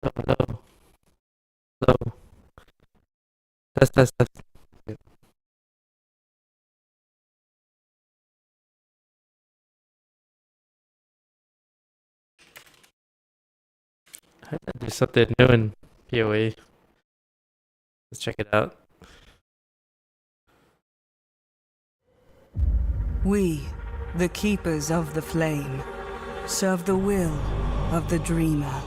Hello, hello. Test, test, test. There's something new in PoE. Let's check it out. We, the keepers of the flame, serve the will of the dreamer.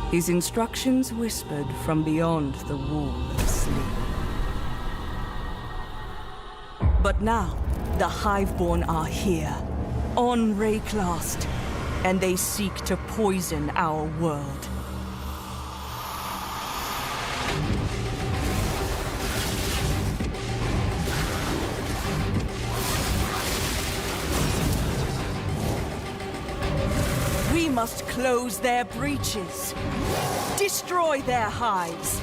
His instructions whispered from beyond the wall of sleep. But now, the Hiveborn are here, on Rayclast, and they seek to poison our world. We must close their breaches, destroy their hives,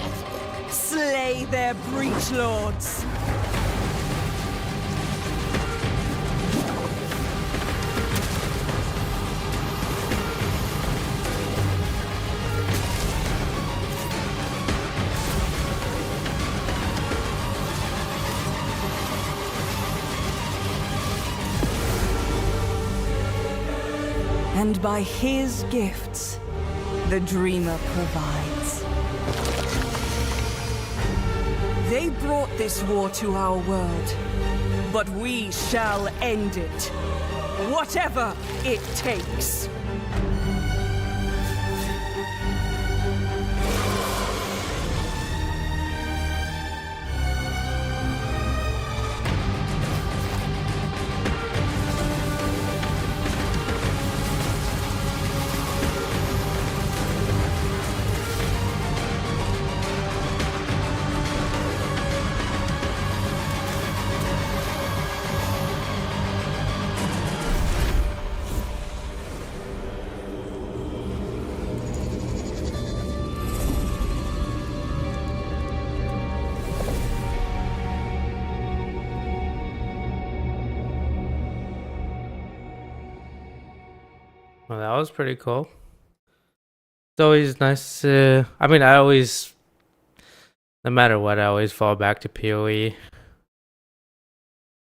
slay their breach lords. And by his gifts, the dreamer provides. They brought this war to our world, but we shall end it, whatever it takes. Well, that was pretty cool. It's always nice to. I mean, I always, no matter what, I always fall back to PoE.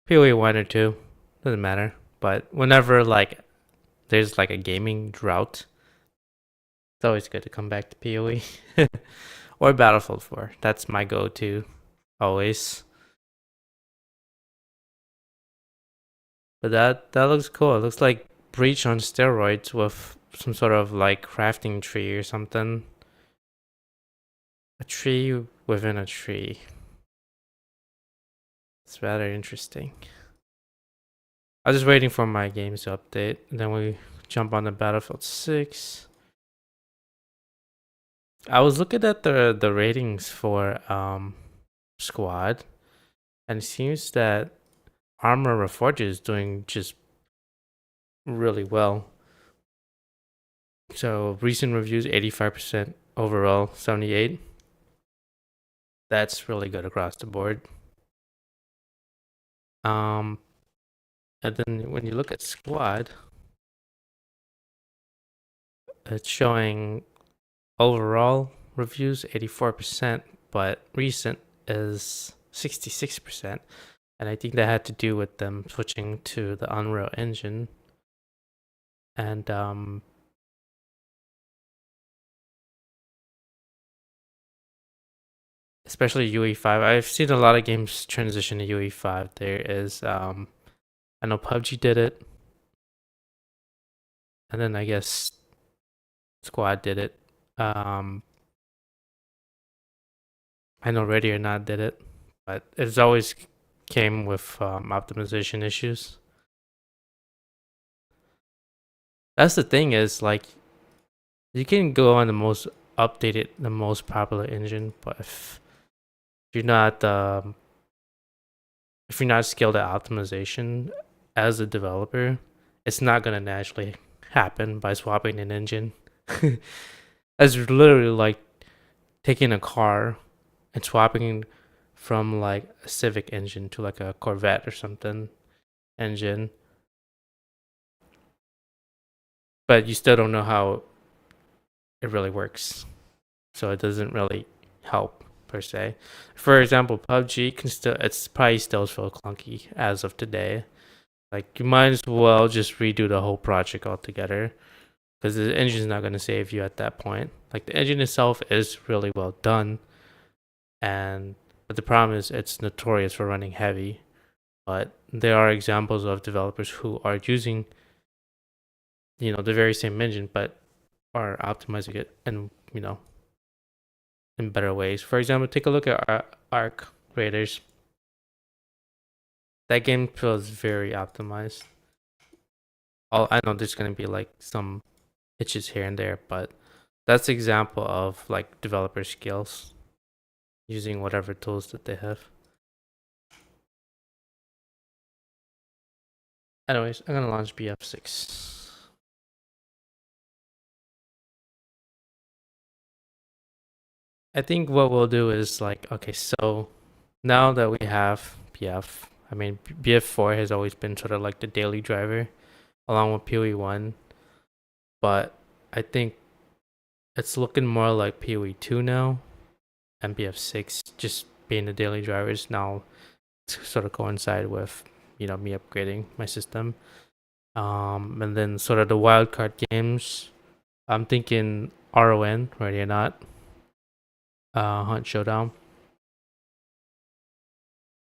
PoE 1 or 2. Doesn't matter. But whenever, like, there's like a gaming drought, it's always good to come back to PoE. Or Battlefield 4. That's my go to. Always. But that looks cool. It looks like Breach on steroids with some sort of like crafting tree or something. A tree within a tree. It's rather interesting. I was just waiting for my games to update, and then we jump on the Battlefield 6. I was looking at the ratings for Squad, and it seems that Armor Reforged is doing just really well. So recent reviews 85% overall, 78. That's really good across the board. And then when you look at Squad, it's showing overall reviews 84%, but recent is 66%. And I think that had to do with them switching to the Unreal Engine. And especially UE5. I've seen a lot of games transition to UE5. There is I know PUBG did it. And then I guess Squad did it. I know Ready or Not did it, but it's always came with optimization issues. That's the thing is like you can go on the most updated, the most popular engine, but if you're not if you're not skilled at optimization as a developer, it's not gonna naturally happen by swapping an engine. It's literally like taking a car and swapping from like a Civic engine to like a Corvette or something engine, but you still don't know how it really works. So it doesn't really help per se. For example, PUBG can still it's probably still feel clunky as of today. Like you might as well just redo the whole project altogether because the engine's not going to save you at that point. Like the engine itself is really well done, and but the problem is it's notorious for running heavy. But there are examples of developers who are using, the very same engine, but are optimizing it and in better ways. For example, take a look at Arc Raiders. That game feels very optimized. I know there's gonna be like some hitches here and there, but that's an example of like developer skills using whatever tools that they have. Anyways, I'm gonna launch BF6. I think what we'll do is like, okay, so now that we have BF, I mean, BF4 has always been sort of like the daily driver along with PoE1, but I think it's looking more like PoE2 now, and BF6 just being the daily drivers now to sort of coincide with, me upgrading my system. And then sort of the wildcard games, I'm thinking RON, Ready or Not, Hunt Showdown.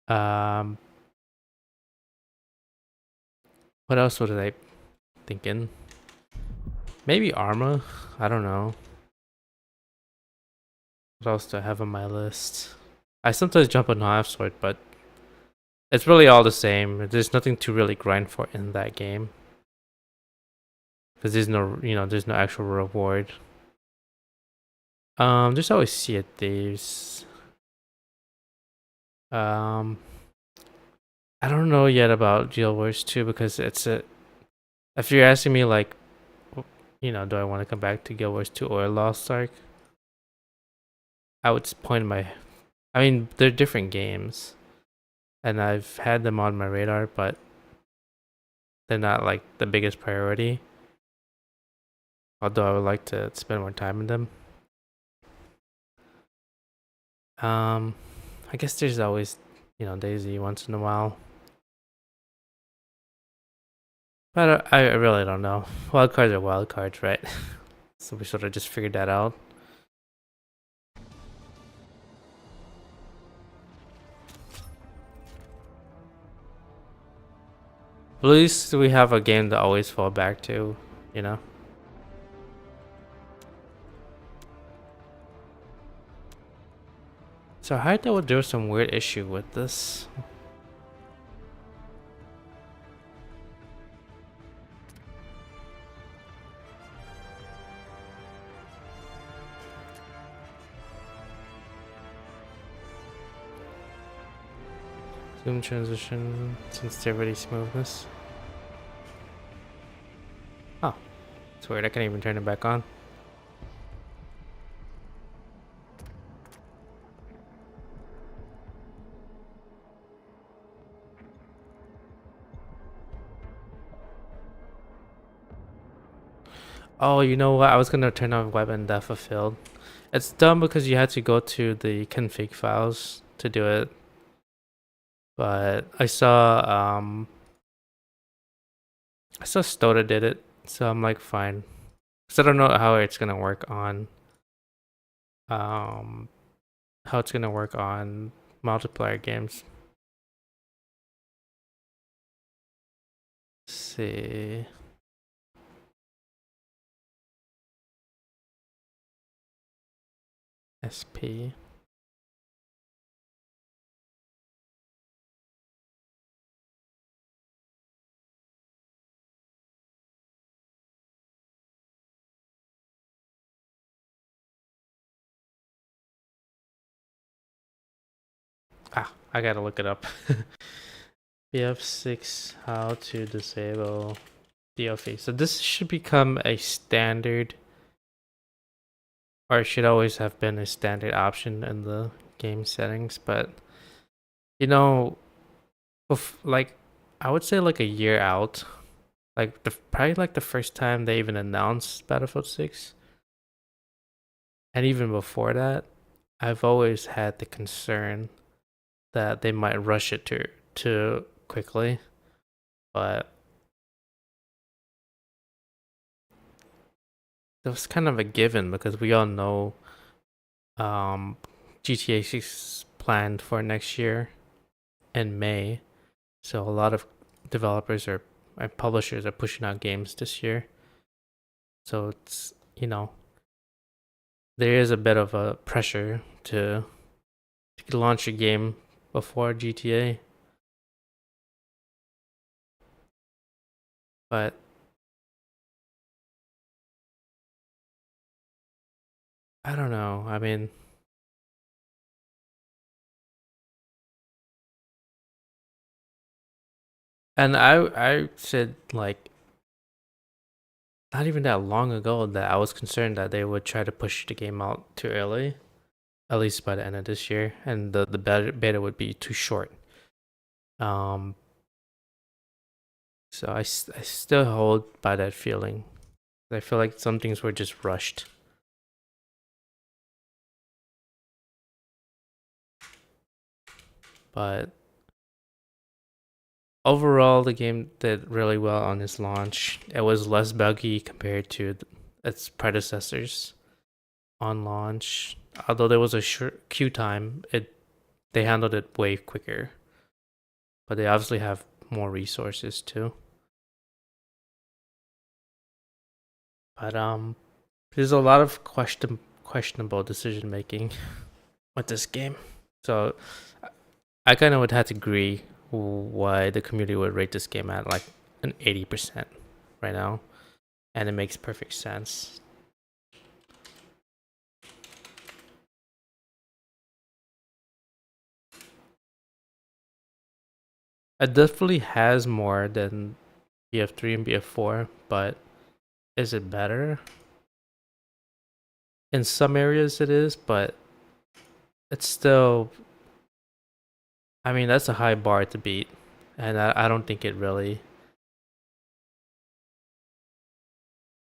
Um, what else was I thinking? Maybe Arma. I don't know. What else do I have on my list? I sometimes jump on Half Sword, but it's really all the same. There's nothing to really grind for in that game because there's no actual reward. There's always Sea of Thieves. I don't know yet about Guild Wars 2 because if you're asking me like, do I want to come back to Guild Wars 2 or Lost Ark? I would point I mean, they're different games, and I've had them on my radar, but they're not like the biggest priority. Although I would like to spend more time in them. I guess there's always, Daisy once in a while. But I really don't know. Wild cards are wild cards, right? So we sort of just figured that out. At least we have a game to always fall back to, So I heard that there was some weird issue with this. Zoom transition, sensitivity, smoothness. Oh, it's weird. I can't even turn it back on. Oh, you know what? I was gonna turn on weapon depth of field. It's dumb because you had to go to the config files to do it. But I saw Stoda did it, so I'm like fine. So I don't know how it's gonna work on multiplayer games. Let's see. SP. I gotta look it up. BF6, how to disable DLP. So this should become a standard, or it should always have been a standard option in the game settings, but like I would say like a year out, like probably like the first time they even announced Battlefield 6, And even before that, I've always had the concern that they might rush it too quickly, but it was kind of a given because we all know GTA 6 planned for next year in May, so a lot of developers and publishers are pushing out games this year. So it's, there is a bit of a pressure to launch a game before GTA. But I don't know. I mean, and I said like not even that long ago that I was concerned that they would try to push the game out too early, at least by the end of this year, and the beta would be too short. Um, so I still hold by that feeling. I feel like some things were just rushed. But overall, the game did really well on its launch. It was less buggy compared to its predecessors on launch. Although there was a short queue time, they handled it way quicker. But they obviously have more resources too. But there's a lot of questionable decision making with this game. So I kind of would have to agree why the community would rate this game at like an 80% right now, and it makes perfect sense. It definitely has more than BF3 and BF4, but is it better? In some areas it is, but it's still, I mean, that's a high bar to beat, and I don't think it really,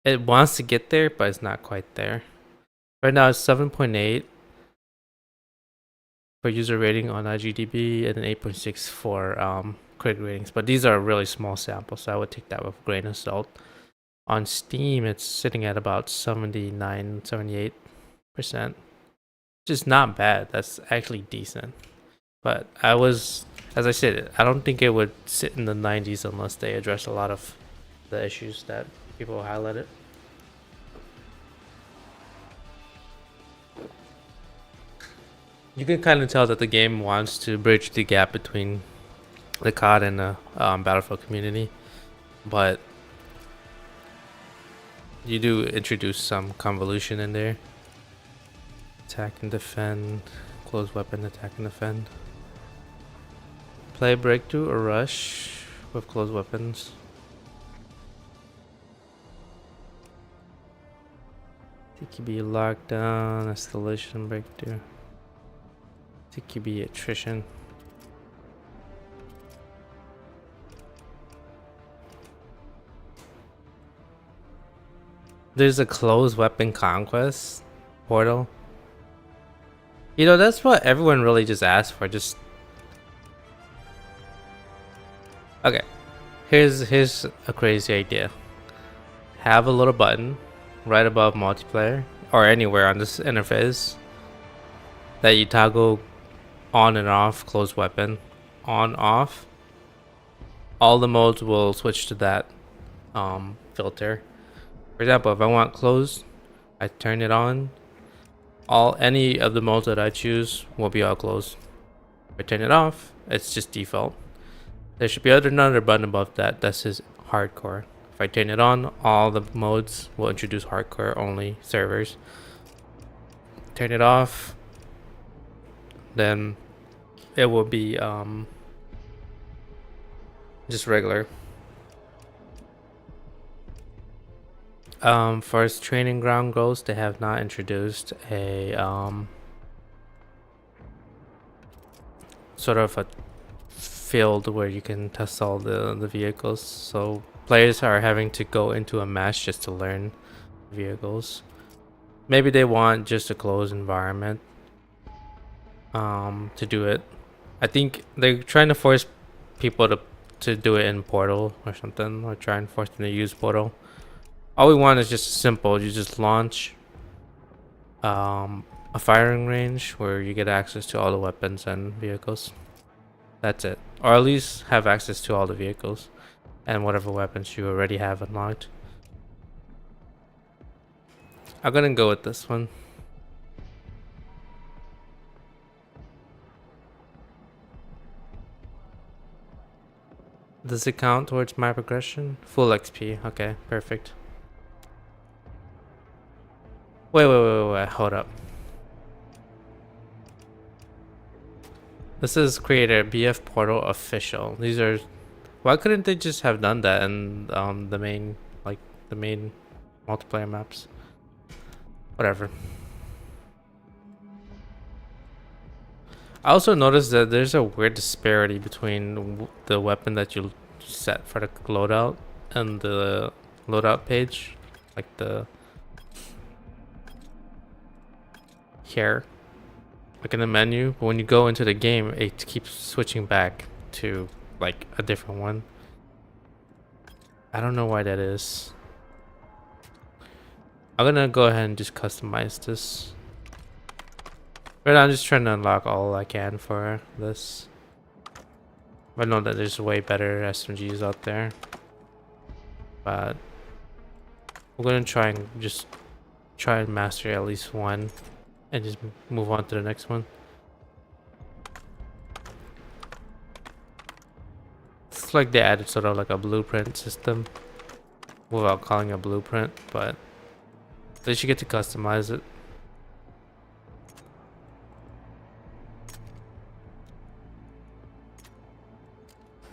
it wants to get there, but it's not quite there. Right now it's 7.8 for user rating on IGDB and an 8.6 for critic ratings, but these are really small samples, so I would take that with a grain of salt. On Steam, it's sitting at about 79, 78%, which is not bad. That's actually decent. But as I said, I don't think it would sit in the 90s unless they address a lot of the issues that people highlighted. You can kind of tell that the game wants to bridge the gap between the COD and the Battlefield community, but you do introduce some convolution in there. Attack and defend, close weapon, attack and defend. Play breakthrough or rush with close weapons. TQB lockdown, escalation, breakthrough. TQB attrition. There's a closed weapon conquest portal. That's what everyone really just asked for. Just okay. Here's a crazy idea. Have a little button right above multiplayer or anywhere on this interface that you toggle on and off closed weapon, on off. All the modes will switch to that filter. For example, if I want closed, I turn it on. Any of the modes that I choose will be all closed. If I turn it off, it's just default. There should be another button above that says hardcore. If I turn it on, all the modes will introduce hardcore only servers. Turn it off, then it will be just regular. Far as training ground goes, they have not introduced a sort of a field where you can test all the vehicles. So players are having to go into a match just to learn vehicles. Maybe they want just a closed environment to do it. I think they're trying to force people to do it in Portal or something, or try and force them to use Portal. All we want is just simple. You just launch a firing range where you get access to all the weapons and vehicles. That's it. Or at least have access to all the vehicles and whatever weapons you already have unlocked. I'm gonna go with this one. Does it count towards my progression? Full XP. Okay, perfect. Wait, hold up. This is creator BF Portal official. These are, why couldn't they just have done that in the main, like the main multiplayer maps? Whatever. I also noticed that there's a weird disparity between the weapon that you set for the loadout and the loadout page, like the here, like in the menu. But when you go into the game, it keeps switching back to like a different one. I don't know why that is. I'm gonna go ahead and just customize this. Right now I'm just trying to unlock all I can for this. I know that there's way better SMGs out there, but we're gonna try and master at least one and just move on to the next one. It's like they added sort of like a blueprint system without calling it a blueprint, but at least you get to customize it.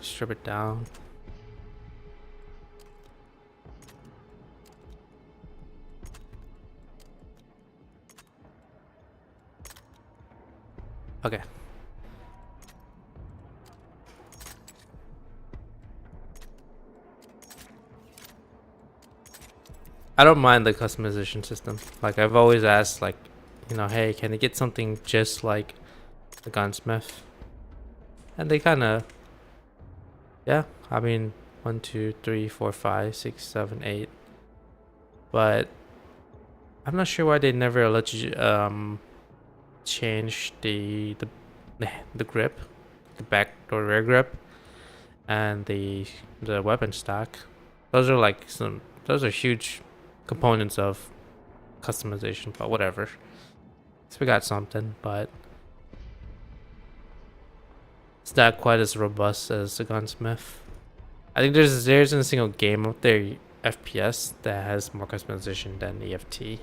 Strip it down. Okay. I don't mind the customization system. Like I've always asked, like, you know, hey, can I get something just like the gunsmith? And they kind of, yeah. I mean, 1, 2, 3, 4, 5, 6, 7, 8. But I'm not sure why they never let you change the grip, the back or rear grip, and the weapon stock. Those are huge components of customization, but whatever. So we got something, but it's not quite as robust as the gunsmith. I think there isn't a single game out there, FPS, that has more customization than EFT.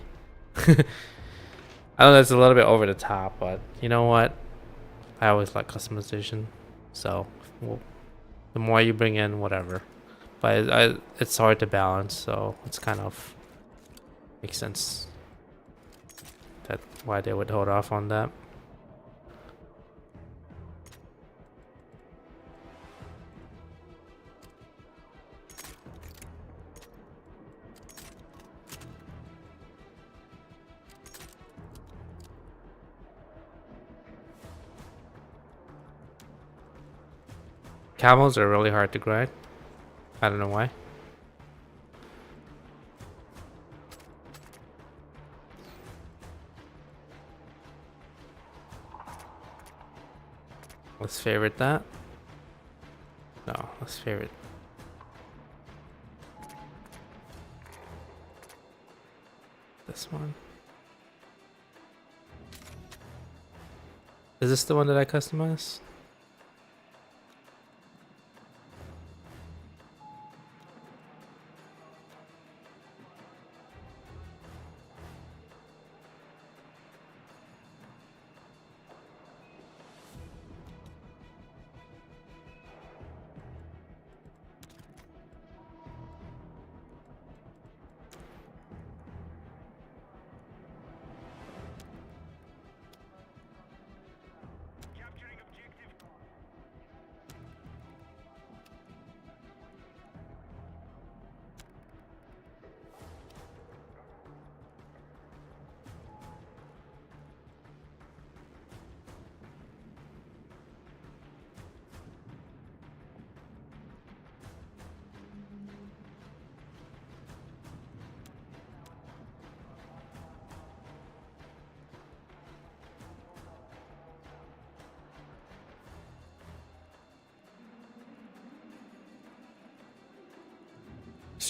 I know that's a little bit over the top, but you know what? I always like customization, so the more you bring in, whatever. But it's hard to balance, so it's kind of makes sense that why they would hold off on that. Camels are really hard to grind. I don't know why. Let's favorite that. No, let's favorite this one. Is this the one that I customized?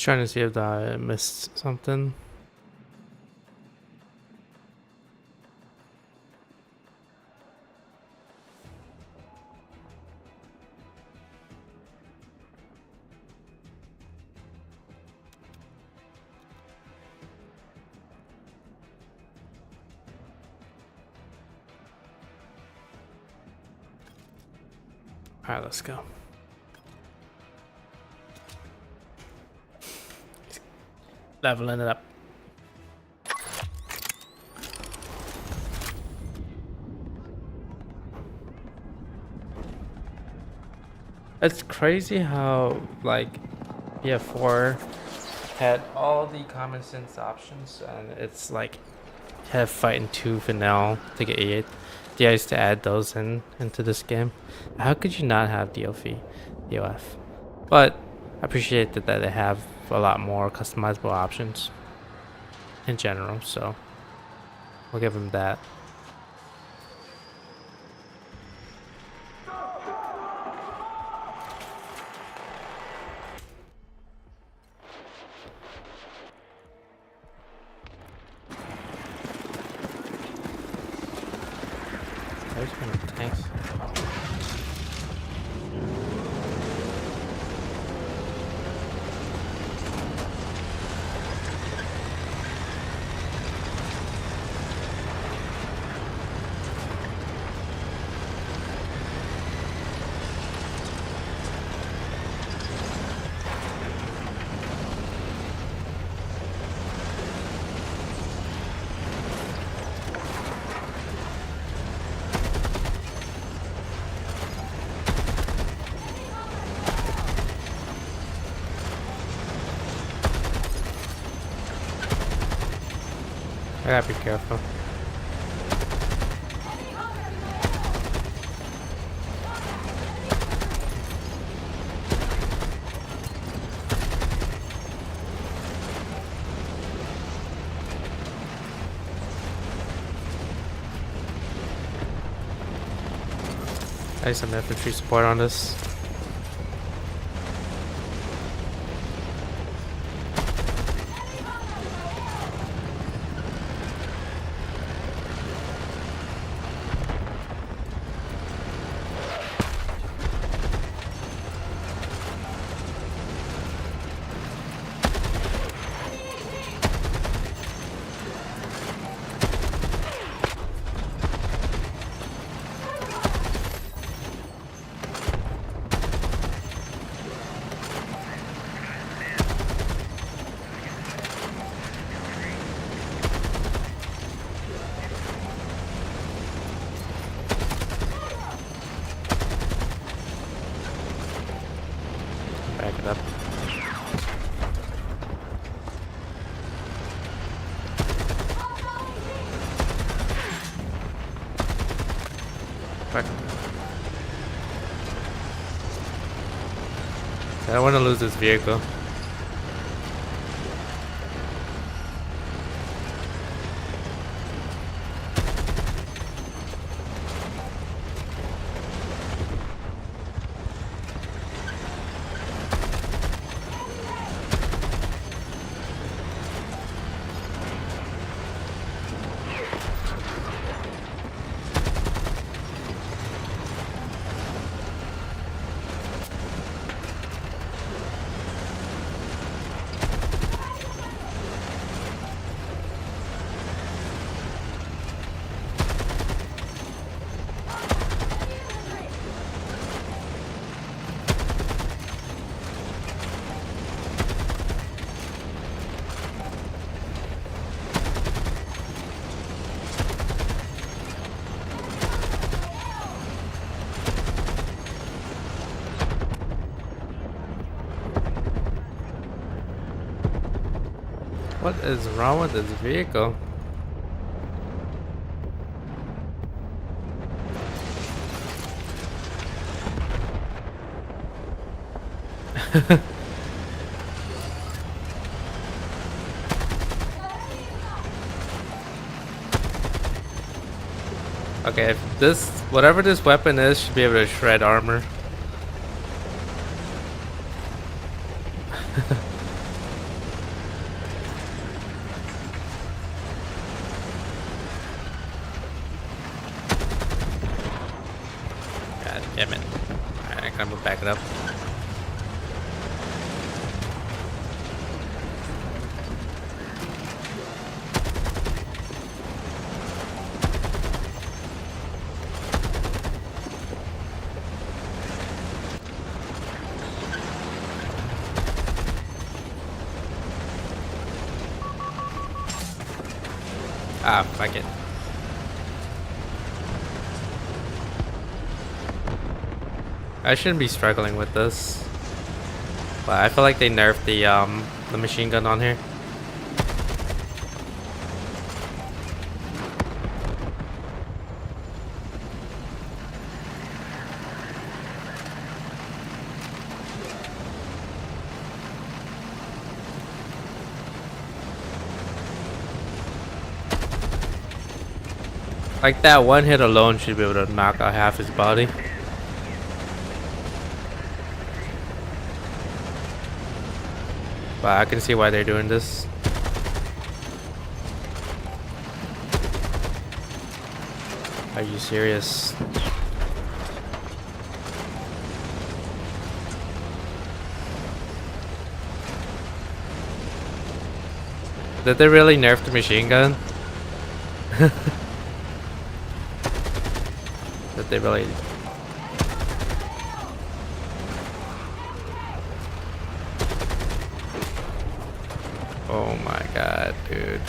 Just trying to see if I missed something. Alright, let's go. Leveling it up. It's crazy how like BF4 had all the common sense options, and it's like have fighting tooth and nail to get 8 DIs to add those into this game. How could you not have DOF? But I appreciate that they have a lot more customizable options in general, so we'll give them that. There's one of the tanks. I gotta be careful. I need some infantry support on this. Back it up. Back. I don't want to lose this vehicle. What is wrong with this vehicle? Okay, if this, whatever this weapon is, should be able to shred armor. back it up. Ah, fuck it. I shouldn't be struggling with this, but I feel like they nerfed the machine gun on here. Like that one hit alone should be able to knock out half his body. But I can see why they're doing this. Are you serious? Did they really nerf the machine gun? Did they really? Oh my god, dude.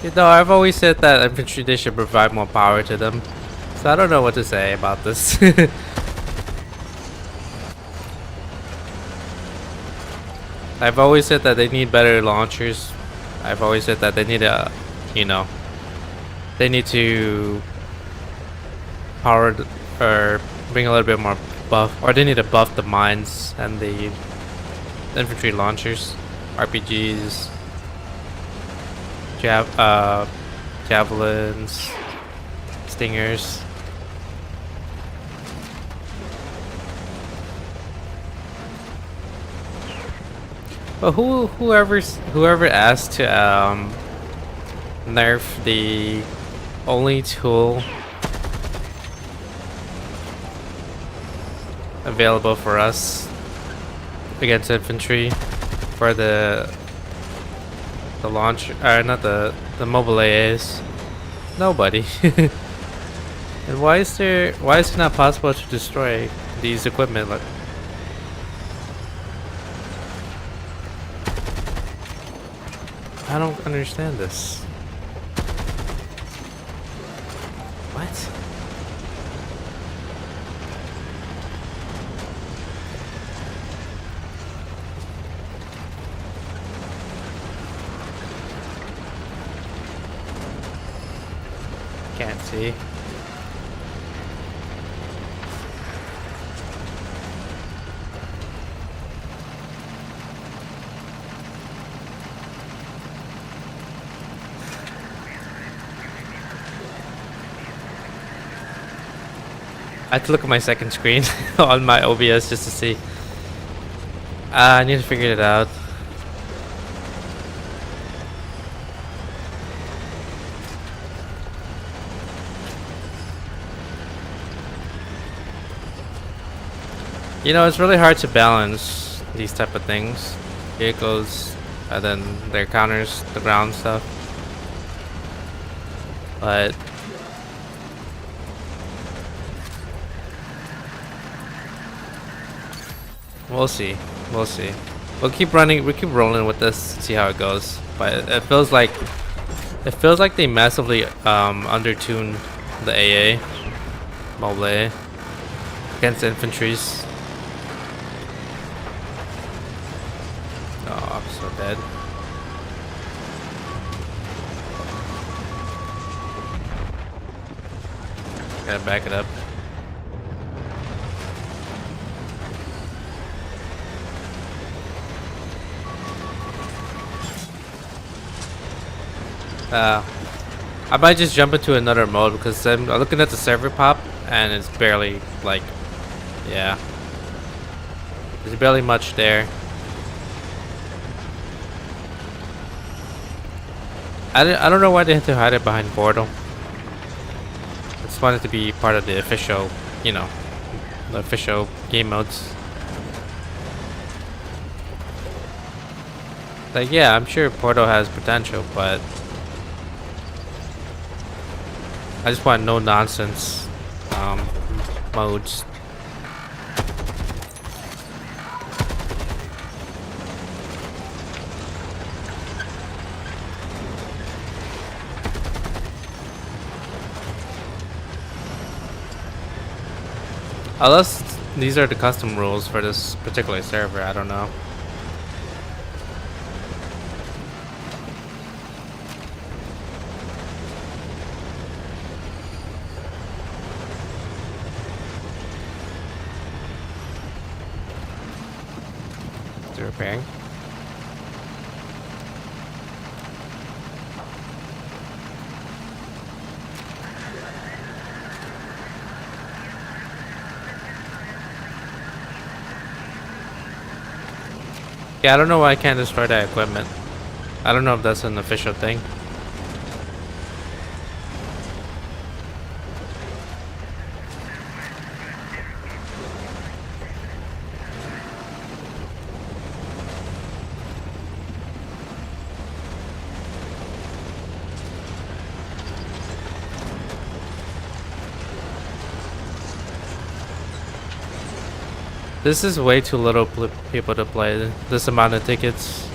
You know, I've always said that infantry they should provide more power to them. So I don't know what to say about this. I've always said that they need better launchers. I've always said that they need a, you know, they need to power or bring a little bit more buff, or they need to buff the mines and the infantry launchers, RPGs, javelins, stingers. But whoever asked to nerf the only tool available for us against infantry for the launch, not the mobile AAs? Nobody. And why is it not possible to destroy these equipment? Like, I don't understand this. What? Can't see. I had to look at my second screen on my OBS just to see. I need to figure it out. You know, it's really hard to balance these type of things. Vehicles, and then their counters, the ground stuff. But we'll see. We'll see. We'll keep running. We keep rolling with this. See how it goes. But it feels like they massively undertuned the AA, mobile AA, against infantries. Oh, I'm so dead. Gotta back it up. I might just jump into another mode because I'm looking at the server pop and it's barely like, yeah, there's barely much there. I don't know why they had to hide it behind Portal. I just wanted to be part of the official, you know, the official game modes. Like, yeah, I'm sure Portal has potential, but I just want no nonsense modes. Unless these are the custom rules for this particular server, I don't know. Is it repairing? Yeah, I don't know why I can't destroy that equipment. I don't know if that's an official thing. This is way too little people to play this amount of tickets.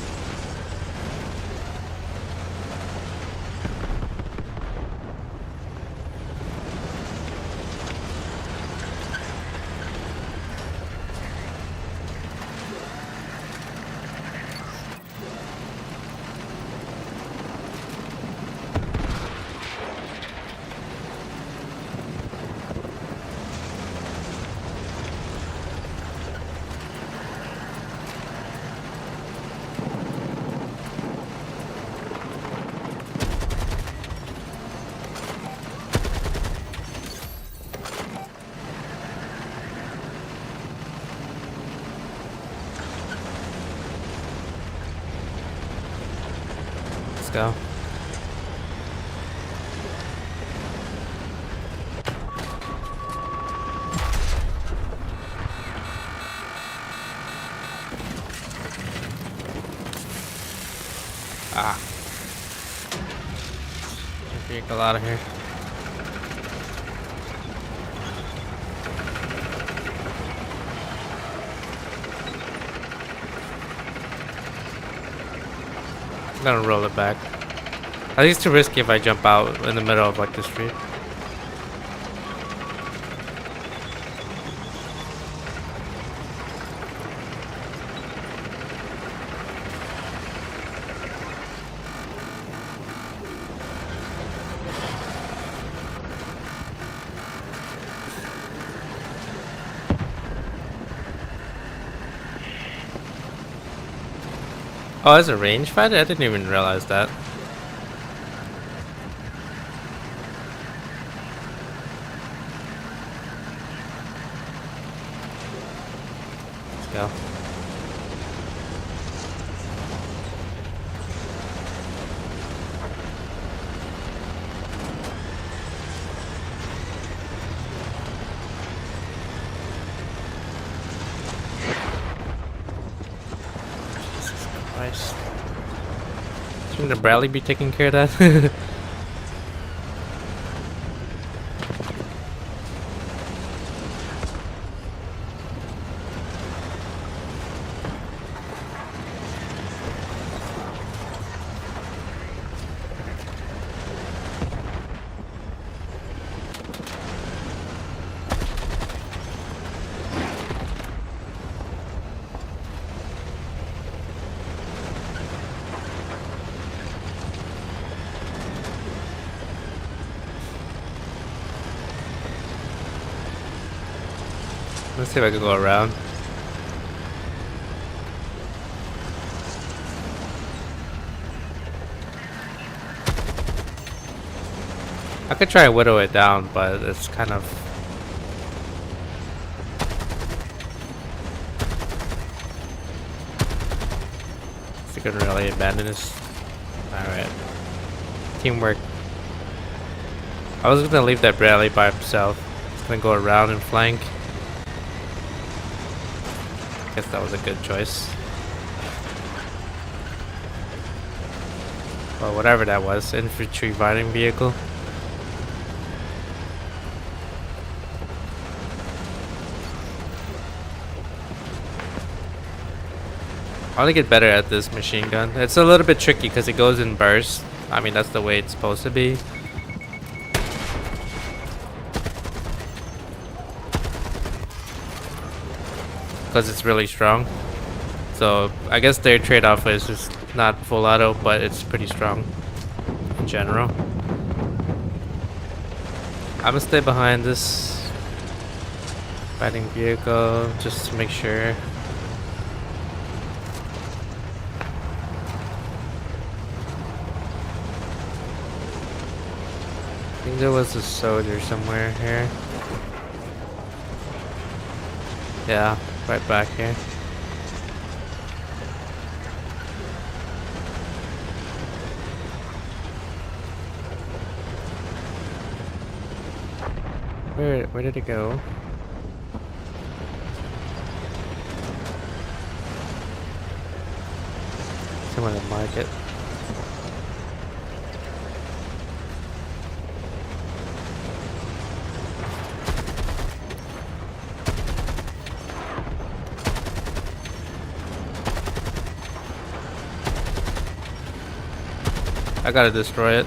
Let's go. Ah. Vehicle out of here. I'm gonna roll it back. I think it's too risky if I jump out in the middle of like the street. Oh, it's a range fighter? I didn't even realize that. Let's go. Christ. Shouldn't the Bradley be taking care of that? Let's see if I can go around. I could try and whittle it down, but it's kind of... I couldn't really abandon this. Alright. Teamwork. I was gonna leave that Bradley by himself. He's gonna go around and flank. Guess that was a good choice. Well, whatever that was, infantry fighting vehicle. I want to get better at this machine gun. It's a little bit tricky because it goes in bursts. I mean, that's the way it's supposed to be. Because it's really strong. So I guess their trade-off is just not full auto, but it's pretty strong in general. I'm gonna stay behind this fighting vehicle just to make sure. I think there was a soldier somewhere here. Yeah, right back here. Where did it go? Someone to mark it. I gotta destroy it.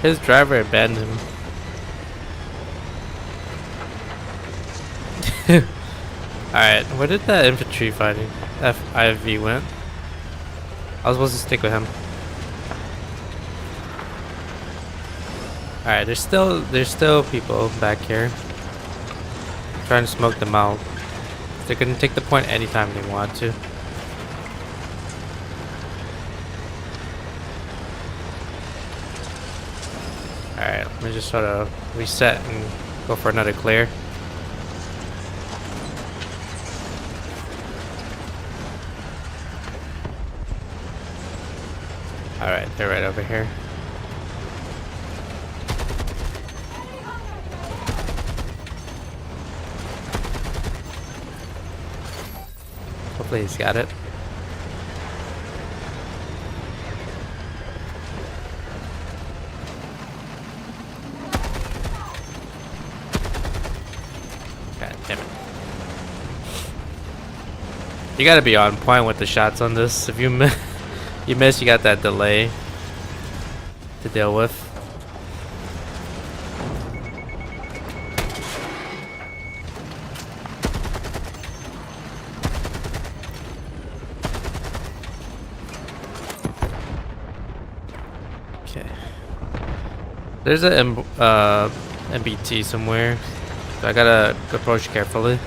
His driver abandoned him. Alright, where did that infantry fighting FIV went? I was supposed to stick with him. Alright, there's still people back here. I'm trying to smoke them out. They're gonna take the point anytime they want to. Alright, let me just sort of reset and go for another clear. Alright, they're right over here. Hopefully he's got it. God damn it. You gotta be on point with the shots on this. If you miss, you got that delay to deal with. Okay. There's a MBT somewhere, so I gotta approach carefully.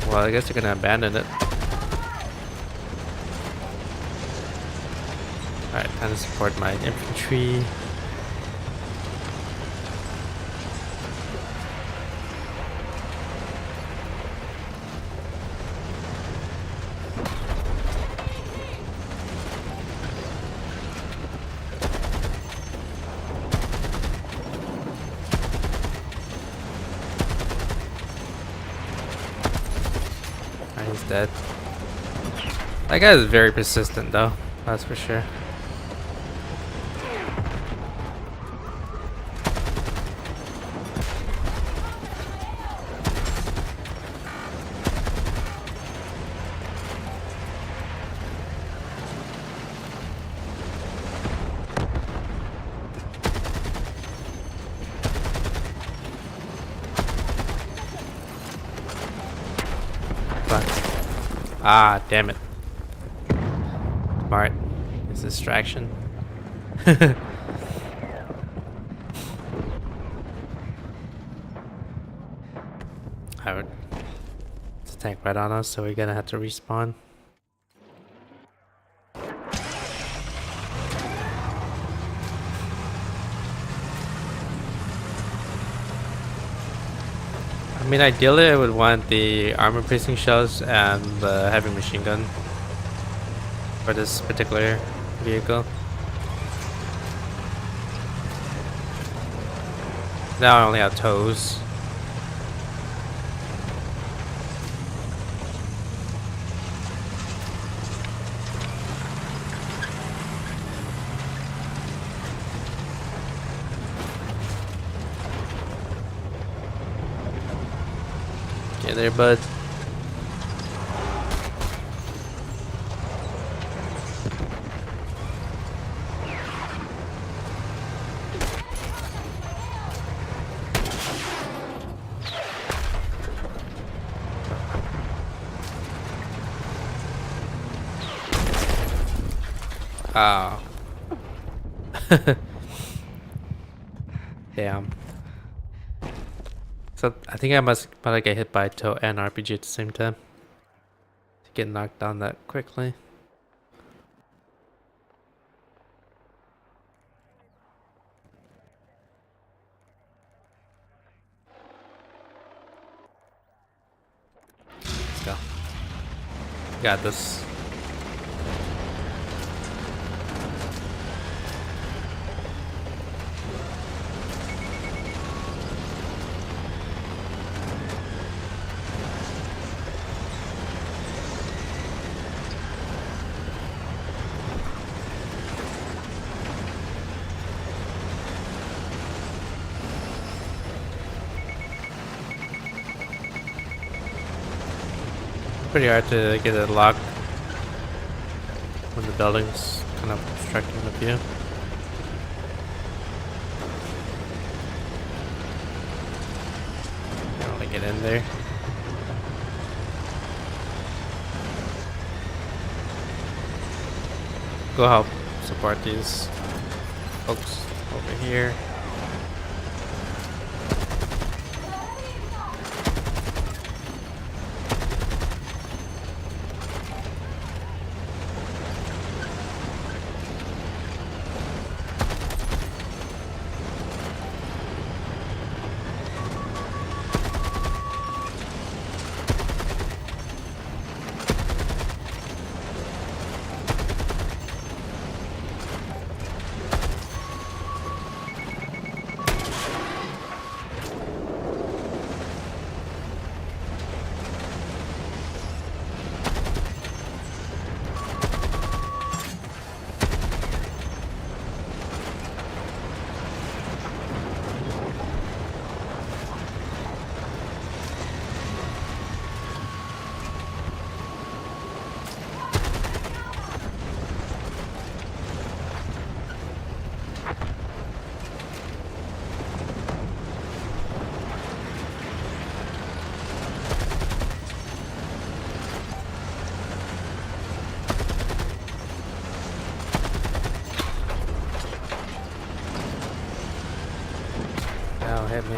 Well, I guess they're gonna abandon it. Alright, time to support my infantry. He's dead. That guy is very persistent though, that's for sure. Ah, damn it. Smart. It's distraction. Alright. It's a tank right on us, so we're gonna have to respawn. mean, ideally, I would want the armor piercing shells and the heavy machine gun for this particular vehicle. Now I only have toes. Get there, bud. Oh. Damn. So I think I must probably get hit by a toe and RPG at the same time to get knocked down that quickly. Let's go. Got this. Pretty hard to get it locked when the building's kind of obstructing the view. I don't want to get in there. Go help support these folks over here. Oh, hit me.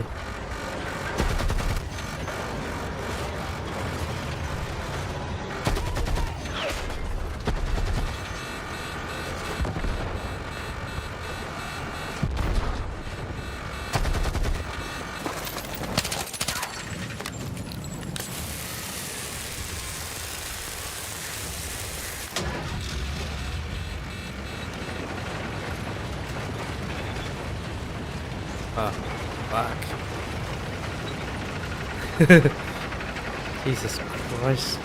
Oh, fuck. Jesus Christ.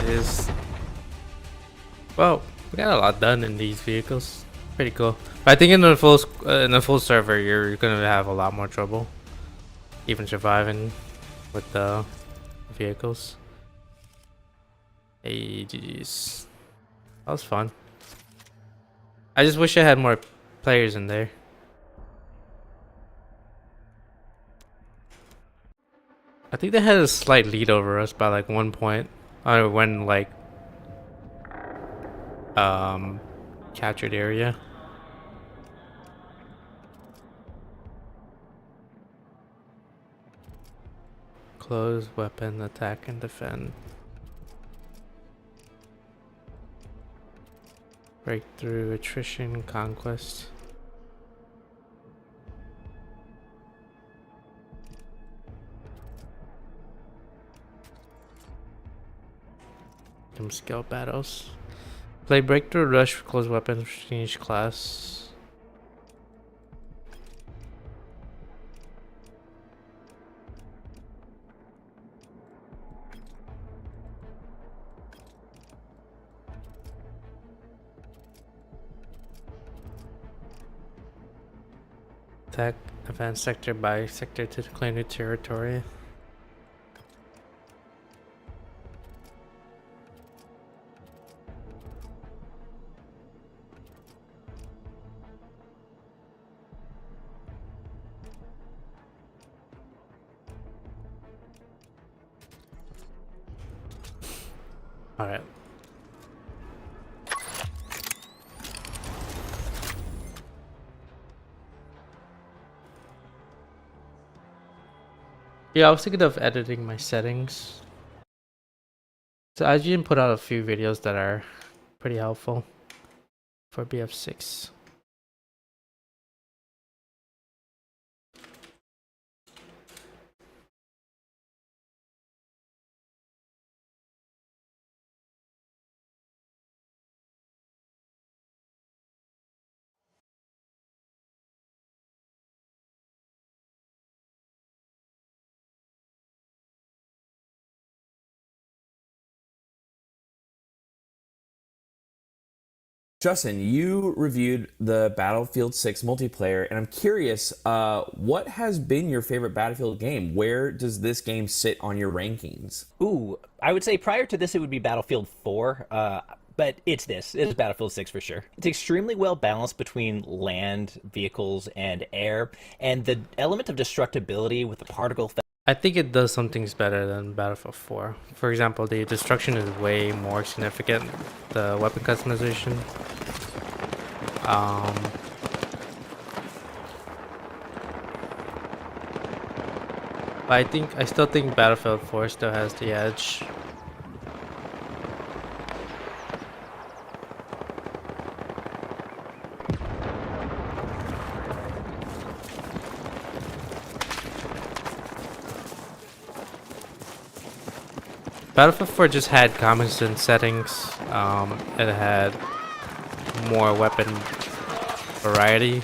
is, well, we got a lot done in these vehicles. Pretty cool. But I think in the full server, you're gonna have a lot more trouble, even surviving with the vehicles. Hey, GG's. That was fun. I just wish I had more players in there. I think they had a slight lead over us by like 1 point. When like captured area. Close, weapon, attack, and defend. Breakthrough, attrition, conquest. Some skill battles. Play breakthrough, rush, close weapons, change class. Attack advanced sector by sector to claim new territory. All right. Yeah, I was thinking of editing my settings. So I didn't put out a few videos that are pretty helpful for BF6. Justin, you reviewed the Battlefield 6 multiplayer, and I'm curious, what has been your favorite Battlefield game? Where does this game sit on your rankings? Ooh, I would say prior to this it would be Battlefield 4, but it's this. It is Battlefield 6 for sure. It's extremely well balanced between land, vehicles, and air, and the element of destructibility with the particle I think it does some things better than Battlefield 4. For example, the destruction is way more significant. The weapon customization. But I still think Battlefield 4 still has the edge. Battlefield 4 just had common sense settings. It had more weapon variety.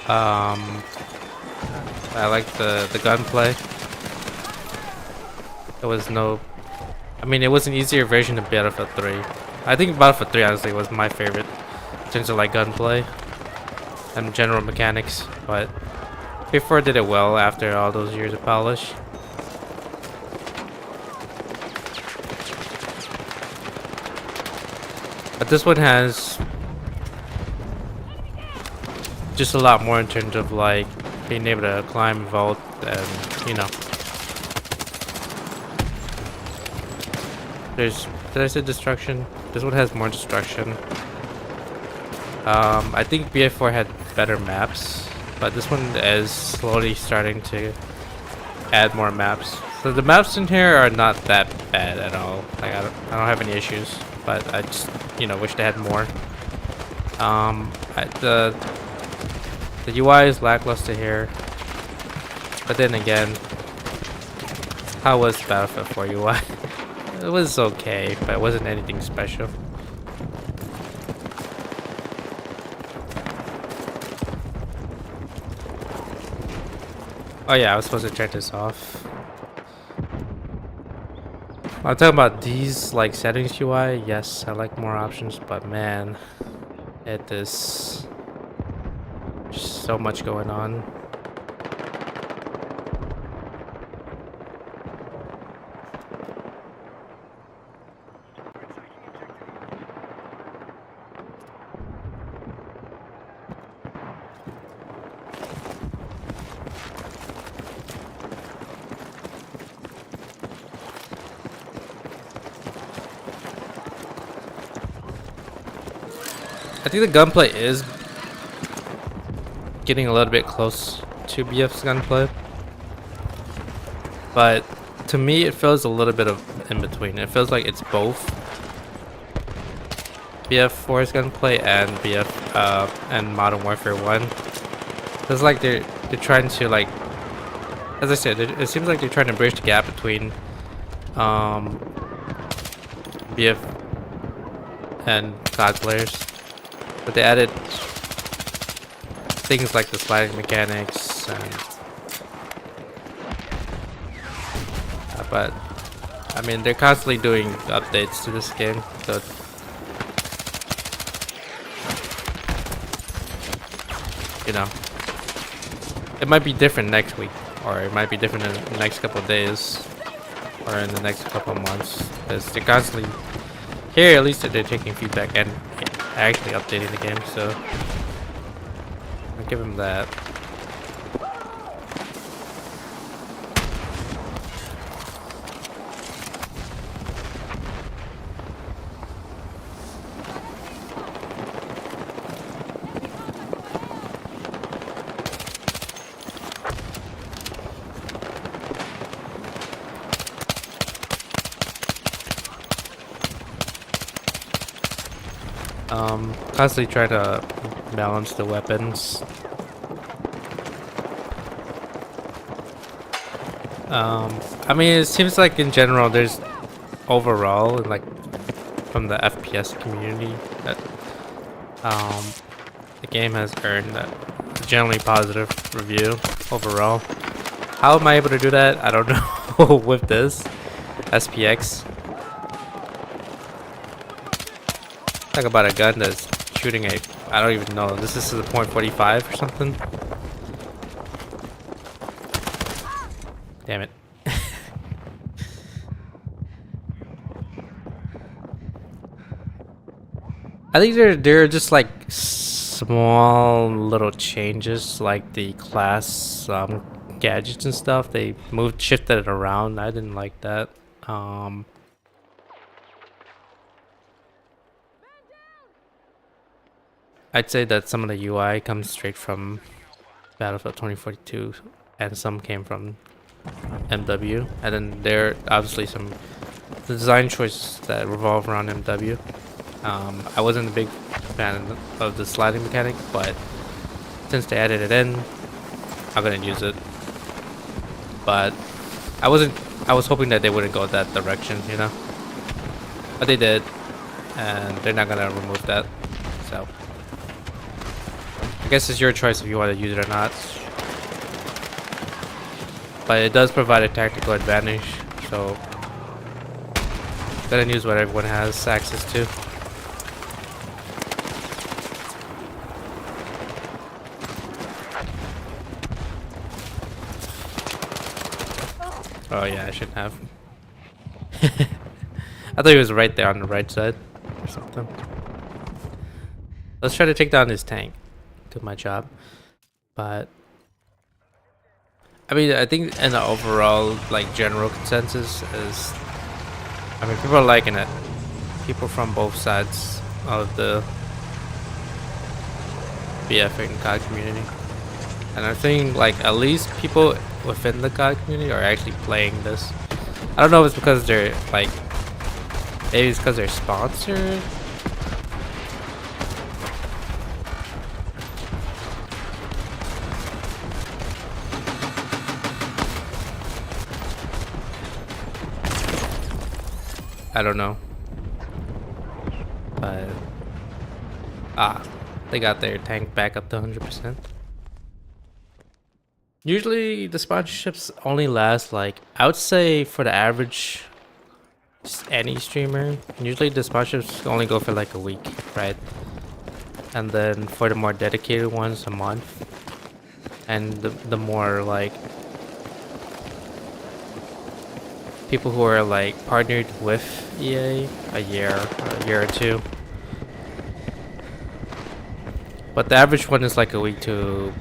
I like the gunplay. There was no, I mean, it was an easier version of Battlefield 3. I think Battlefield 3 honestly was my favorite in terms of like gunplay and general mechanics, but BF4 did it well after all those years of polish. But this one has just a lot more in terms of like being able to climb, vault, and you know. Did I say destruction? This one has more destruction. I think BF4 had better maps, but this one is slowly starting to add more maps. So the maps in here are not that bad at all. Like I don't have any issues, but I just wish they had more. The UI is lackluster here, but then again, how was Battlefield 4 UI? It was okay, but it wasn't anything special. Oh yeah, I was supposed to check this off. I'm talking about these like settings UI. Yes, I like more options, but man, it is just so much going on. I think the gunplay is getting a little bit close to BF's gunplay, but to me it feels a little bit of in between. It feels like it's both BF4's gunplay and and Modern Warfare 1. It's like they're trying to, like, as I said, it seems like they're trying to bridge the gap between BF and COD players. But they added things like the sliding mechanics and but I mean they're constantly doing updates to this game, so you know it might be different next week, or it might be different in the next couple of days, or in the next couple of months, because they're constantly here. At least they're taking feedback and actually updating the game, so I'll give them that. Constantly try to balance the weapons. I mean, it seems like in general, there's overall, like from the FPS community, that the game has earned a generally positive review overall. How am I able to do that? I don't know with this SPX. Talk about a gun that's shooting a, I don't even know, this is a .45 or something. Damn it. I think they're just like small little changes, like the class gadgets and stuff. They shifted it around. I didn't like that. I'd say that some of the UI comes straight from Battlefield 2042, and some came from MW, and then there are obviously some design choices that revolve around MW. I wasn't a big fan of the sliding mechanic, but since they added it in, I'm gonna use it. But I was hoping that they wouldn't go that direction, you know. But they did, and they're not gonna remove that. So I guess it's your choice if you want to use it or not. But it does provide a tactical advantage, so gotta use what everyone has access to. Oh yeah, I shouldn't have. I thought he was right there on the right side or something. Let's try to take down this tank. Do my job. But I mean, I think in the overall, like, general consensus is, I mean, people are liking it. People from both sides of the BF and COD community. And I think, like, at least people within the COD community are actually playing this. I don't know if it's because they're, like, maybe it's because they're sponsored. I don't know. But they got their tank back up to 100%. Usually the sponsorships only last like, I would say for the average any streamer, usually the sponsorships only go for like a week, right? And then for the more dedicated ones, a month. And the more like people who are like partnered with EA, a year or two. But the average one is like a week to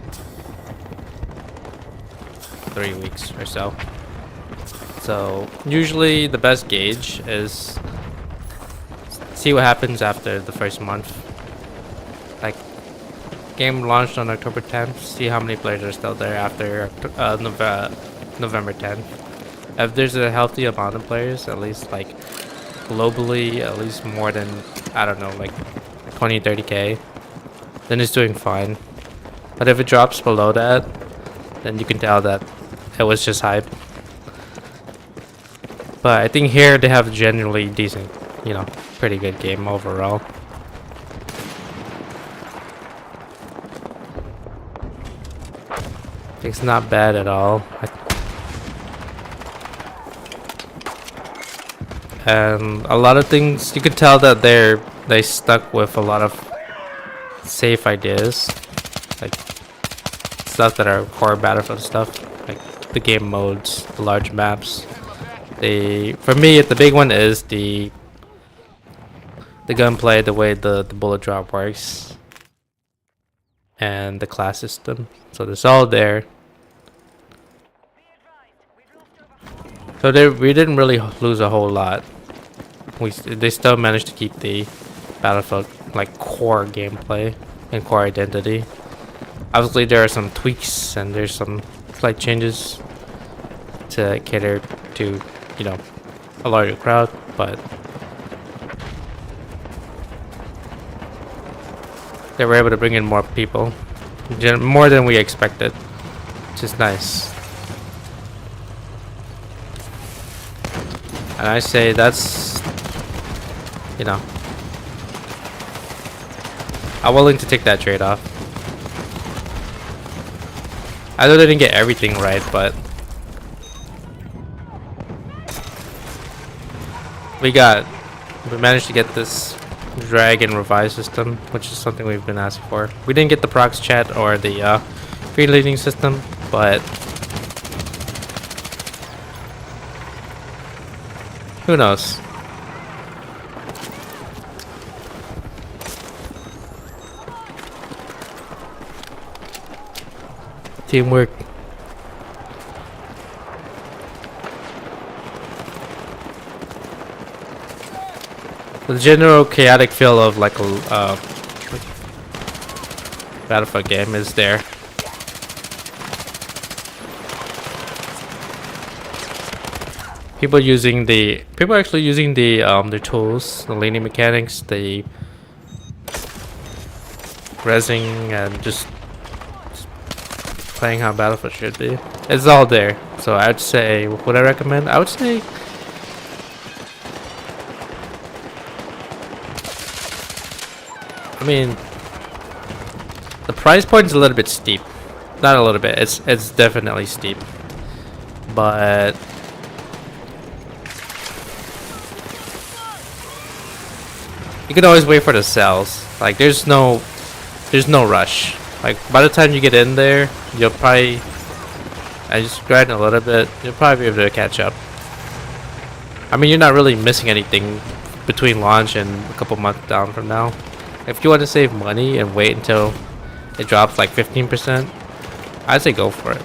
3 weeks or so. So usually the best gauge is see what happens after the first month. Like game launched on October 10th, see how many players are still there after November 10th. If there's a healthy amount of players, at least like globally, at least more than, I don't know, like 20-30k, then it's doing fine. But if it drops below that, then you can tell that it was just hype. But I think here they have generally decent, you know, pretty good game overall. It's not bad at all. And a lot of things, you can tell that they stuck with a lot of safe ideas, like stuff that are core Battlefield stuff, like the game modes, the large maps. For me, the big one is the gunplay, the way the bullet drop works, and the class system. So it's all there. So we didn't really lose a whole lot. They still managed to keep the Battlefield like core gameplay and core identity. Obviously there are some tweaks and there's some slight changes to cater to, you know, a larger crowd, but they were able to bring in more people, more than we expected, which is nice. And I say that's, you know, I'm willing to take that trade-off. I know they didn't get everything right, but we managed to get this drag and revive system, which is something we've been asking for. We didn't get the prox chat or the free leading system, but who knows? Teamwork. The general chaotic feel of like a Battlefield game is there. People actually using their tools, the leaning mechanics, the resing, and just playing how Battlefield should be. It's all there. So I'd say, would I recommend? I would say I mean, the price point is a little bit steep. Not a little bit. It's definitely steep. But you can always wait for the sales. Like there's no rush. Like by the time you get in there, you'll probably, I just grind a little bit, you'll probably be able to catch up. I mean, you're not really missing anything between launch and a couple months down from now. If you want to save money and wait until it drops like 15%, I'd say go for it.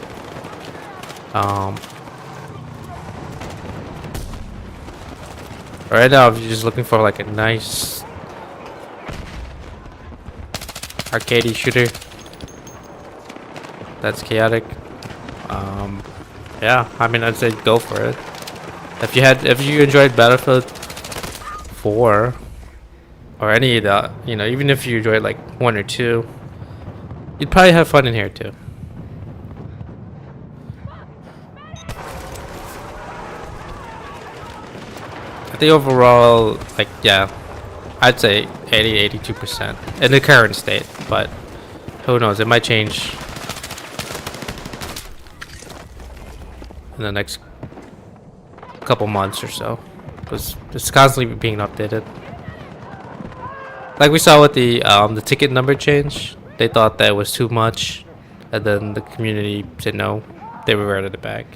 Right now, if you're just looking for like a nice arcadey shooter that's chaotic, yeah, I mean, I'd say go for it. If you enjoyed Battlefield 4 or any of the, you know, even if you enjoyed like 1 or 2, you'd probably have fun in here too. I think overall, like, yeah, I'd say 82% in the current state, but who knows, it might change in the next couple months or so, because it's constantly being updated. Like we saw with the ticket number change, they thought that was too much, and then the community said no, they reverted it back.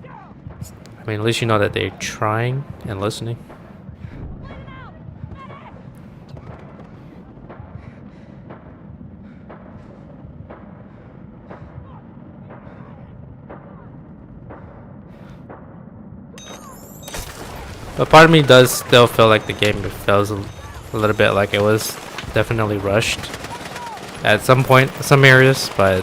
I mean, at least you know that they're trying and listening. But part of me does still feel like the game feels a little bit like it was definitely rushed at some point, some areas, but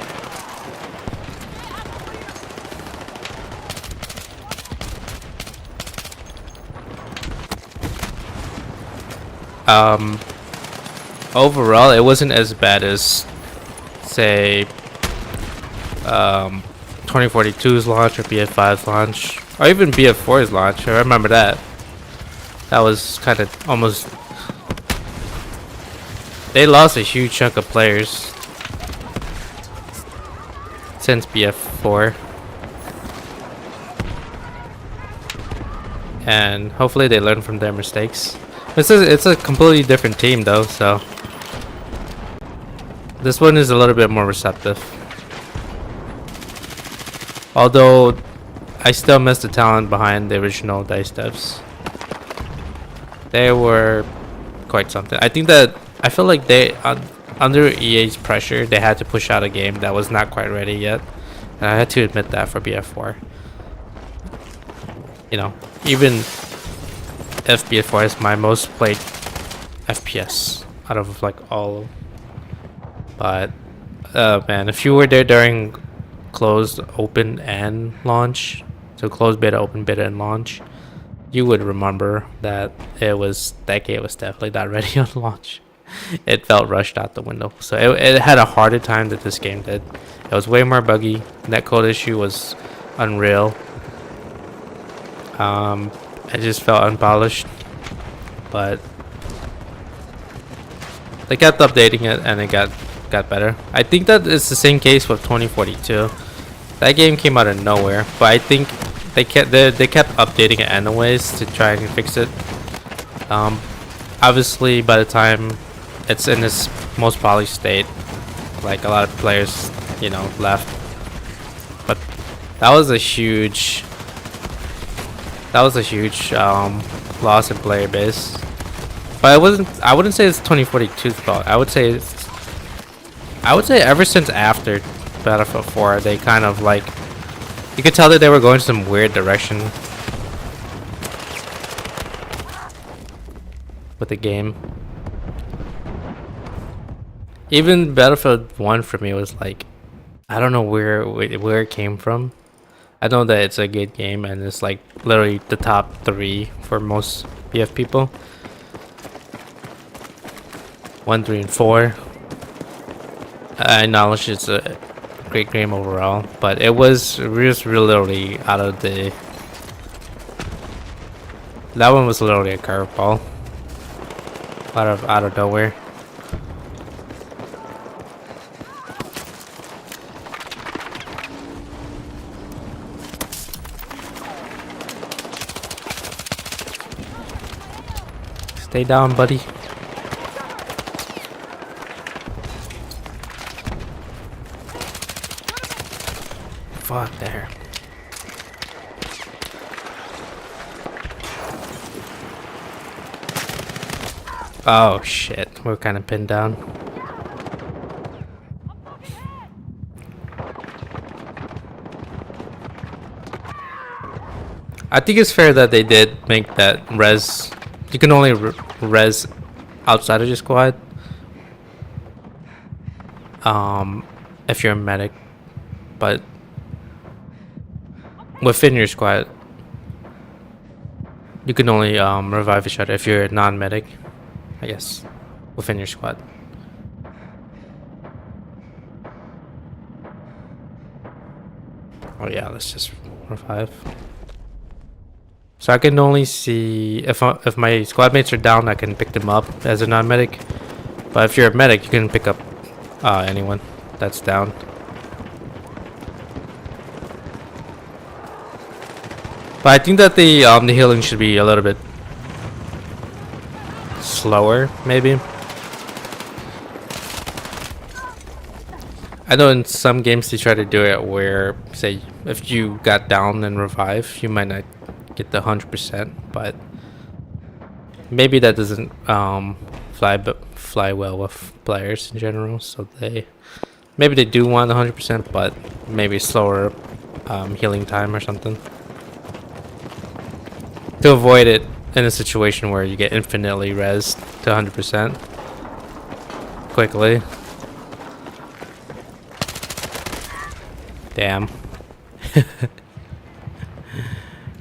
overall it wasn't as bad as, say, 2042's launch or BF5's launch, or even BF4's launch. I remember that. That was kind of almost... They lost a huge chunk of players since BF4. And hopefully they learn from their mistakes. It's a completely different team though, so... This one is a little bit more receptive. Although, I still miss the talent behind the original DICE devs. They were quite something. I feel like they, under EA's pressure, they had to push out a game that was not quite ready yet. And I had to admit that for BF4. You know, even if BF4 is my most played FPS out of like all. But, man, if you were there during closed, open, and launch, so closed beta, open beta, and launch, you would remember that that game was definitely not ready on launch. It felt rushed out the window, so it had a harder time than this game did. It was way more buggy. Netcode issue was unreal. It just felt unpolished, but they kept updating it and it got better. I think that it's the same case with 2042. That game came out of nowhere, but I think they kept updating it anyways to try and fix it. Obviously, by the time it's in its most polished state, like a lot of players, you know, left. But that was a huge loss in player base. But I wouldn't say it's 2042's fault. I would say ever since after Battlefield 4, they kind of like, you could tell that they were going some weird direction with the game. Even Battlefield 1 for me was like, I don't know where it came from. I know that it's a good game and it's like literally the top 3 for most BF people. 1, 3, and 4. I acknowledge it's a great game overall, but it was just literally out of the... That one was literally a curveball. Out of nowhere. Stay down, buddy. Fuck there. Oh shit, we're kind of pinned down. I think it's fair that they did make that res. You can only res outside of your squad. If you're a medic, but within your squad, you can only revive each other if you're a non-medic. I guess within your squad. Oh yeah, let's just revive. So I can only see if my squad mates are down, I can pick them up as a non-medic. But if you're a medic, you can pick up anyone that's down. But I think that the healing should be a little bit slower, maybe. I know in some games they try to do it where, say, if you got down and revive, you might not get the 100%, but maybe that doesn't fly well with players in general. So maybe they do want 100%, but maybe slower healing time or something to avoid it in a situation where you get infinitely rezzed to 100% quickly. Damn.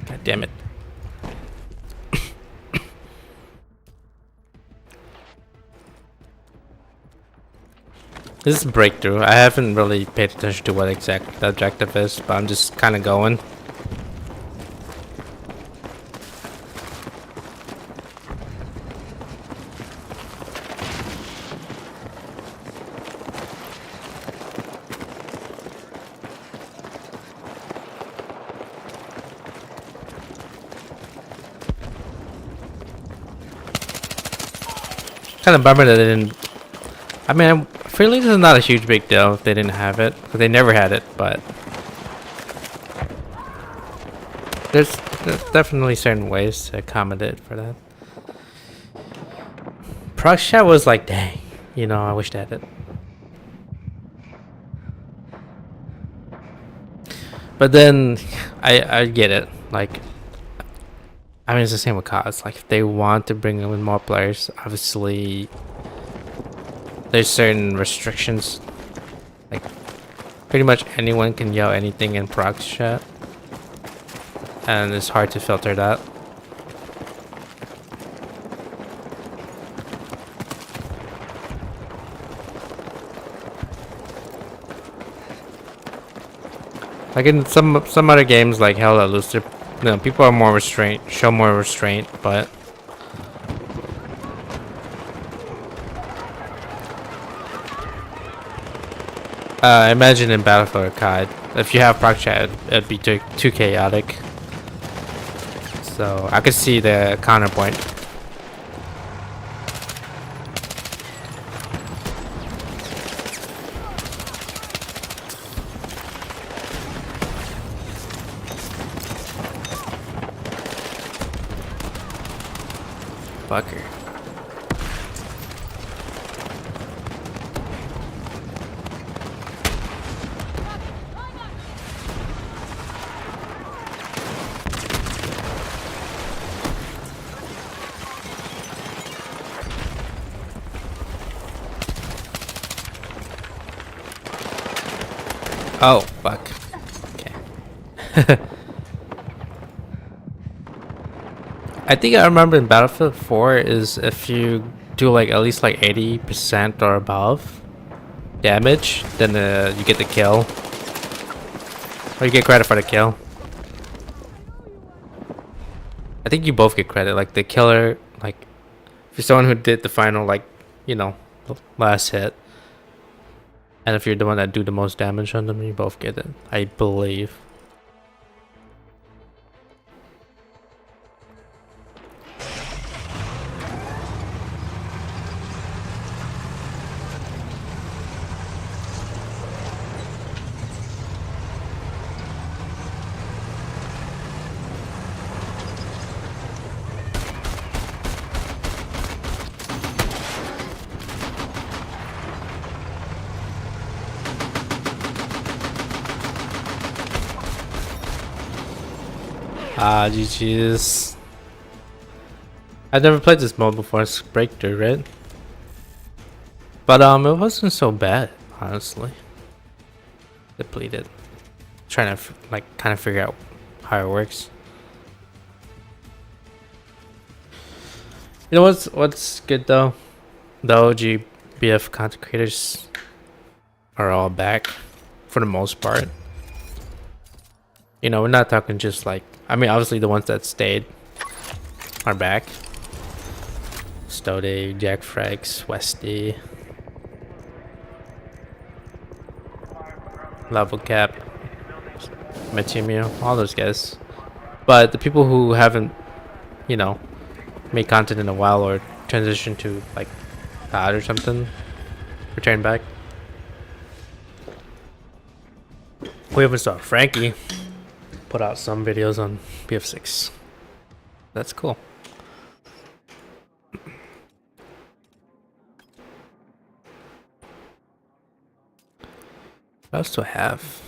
God damn it. This is breakthrough. I haven't really paid attention to what exactly the objective is, but I'm just kind of going. Kind of bummer that they didn't. I mean, feeling this is not a huge big deal if they didn't have it, because they never had it. But there's definitely certain ways to accommodate for that. Proc chat was like, dang, you know, I wish they had it. But then I get it. Like, I mean, it's the same with CODs. Like, if they want to bring in more players, obviously there's certain restrictions. Like, pretty much anyone can yell anything in proc chat, and it's hard to filter that. Like in some other games, like Hell Let Loose, you know, people are more restraint, show more restraint, but imagine in Battlefield or COD, if you have proc chat, it'd be too chaotic. So I could see the counterpoint. Fucker. Oh, fuck. Okay. I think I remember in Battlefield 4 is if you do like at least like 80% or above damage, then you get the kill. Or you get credit for the kill. I think you both get credit. Like the killer, like if you're someone who did the final, like, you know, last hit. And if you're the one that do the most damage on them, you both get it, I believe. Ah, GG's. I've never played this mode before. It's breakthrough, right? But it wasn't so bad, honestly. Depleted. Trying to like kind of figure out how it works. You know what's good though? The OG BF content creators are all back for the most part. You know, we're not talking just like, I mean, obviously the ones that stayed are back. Stode, Jack Frags, Westy, Level Cap, Matimio, all those guys. But the people who haven't, you know, made content in a while or transition to like COD or something, return back. We even saw Frankie put out some videos on BF6. That's cool. What else do I have?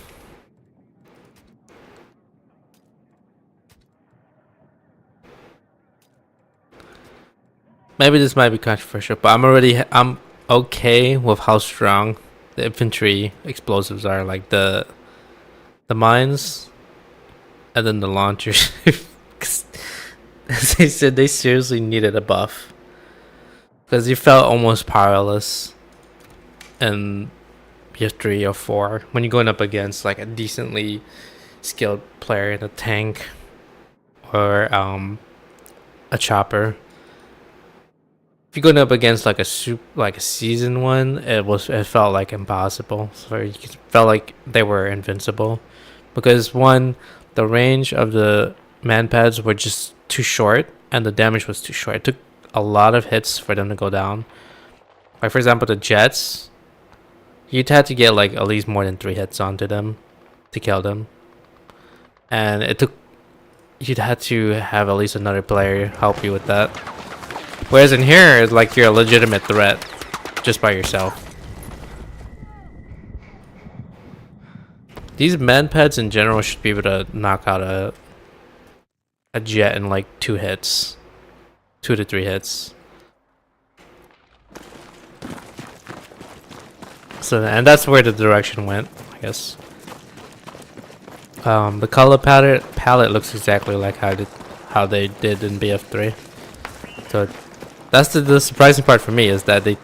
Maybe this might be controversial, but I'm okay with how strong the infantry explosives are, like the mines and then the launchers. As they said, they seriously needed a buff because you felt almost powerless in BF3 or 4 when you're going up against like a decently skilled player in a tank or a chopper. If you're going up against like a season one, it felt like impossible. So you felt like they were invincible, because one, the range of the man pads were just too short, and the damage was too short. It took a lot of hits for them to go down. Like for example, the jets, you'd had to get like at least more than 3 hits onto them to kill them, and you'd had to have at least another player help you with that. Whereas in here, it's like you're a legitimate threat just by yourself. These man pads in general should be able to knock out a jet in like 2 hits. 2 to 3 hits. So, and that's where the direction went, I guess. The color palette looks exactly like how they did in BF3. So that's the surprising part for me, is that they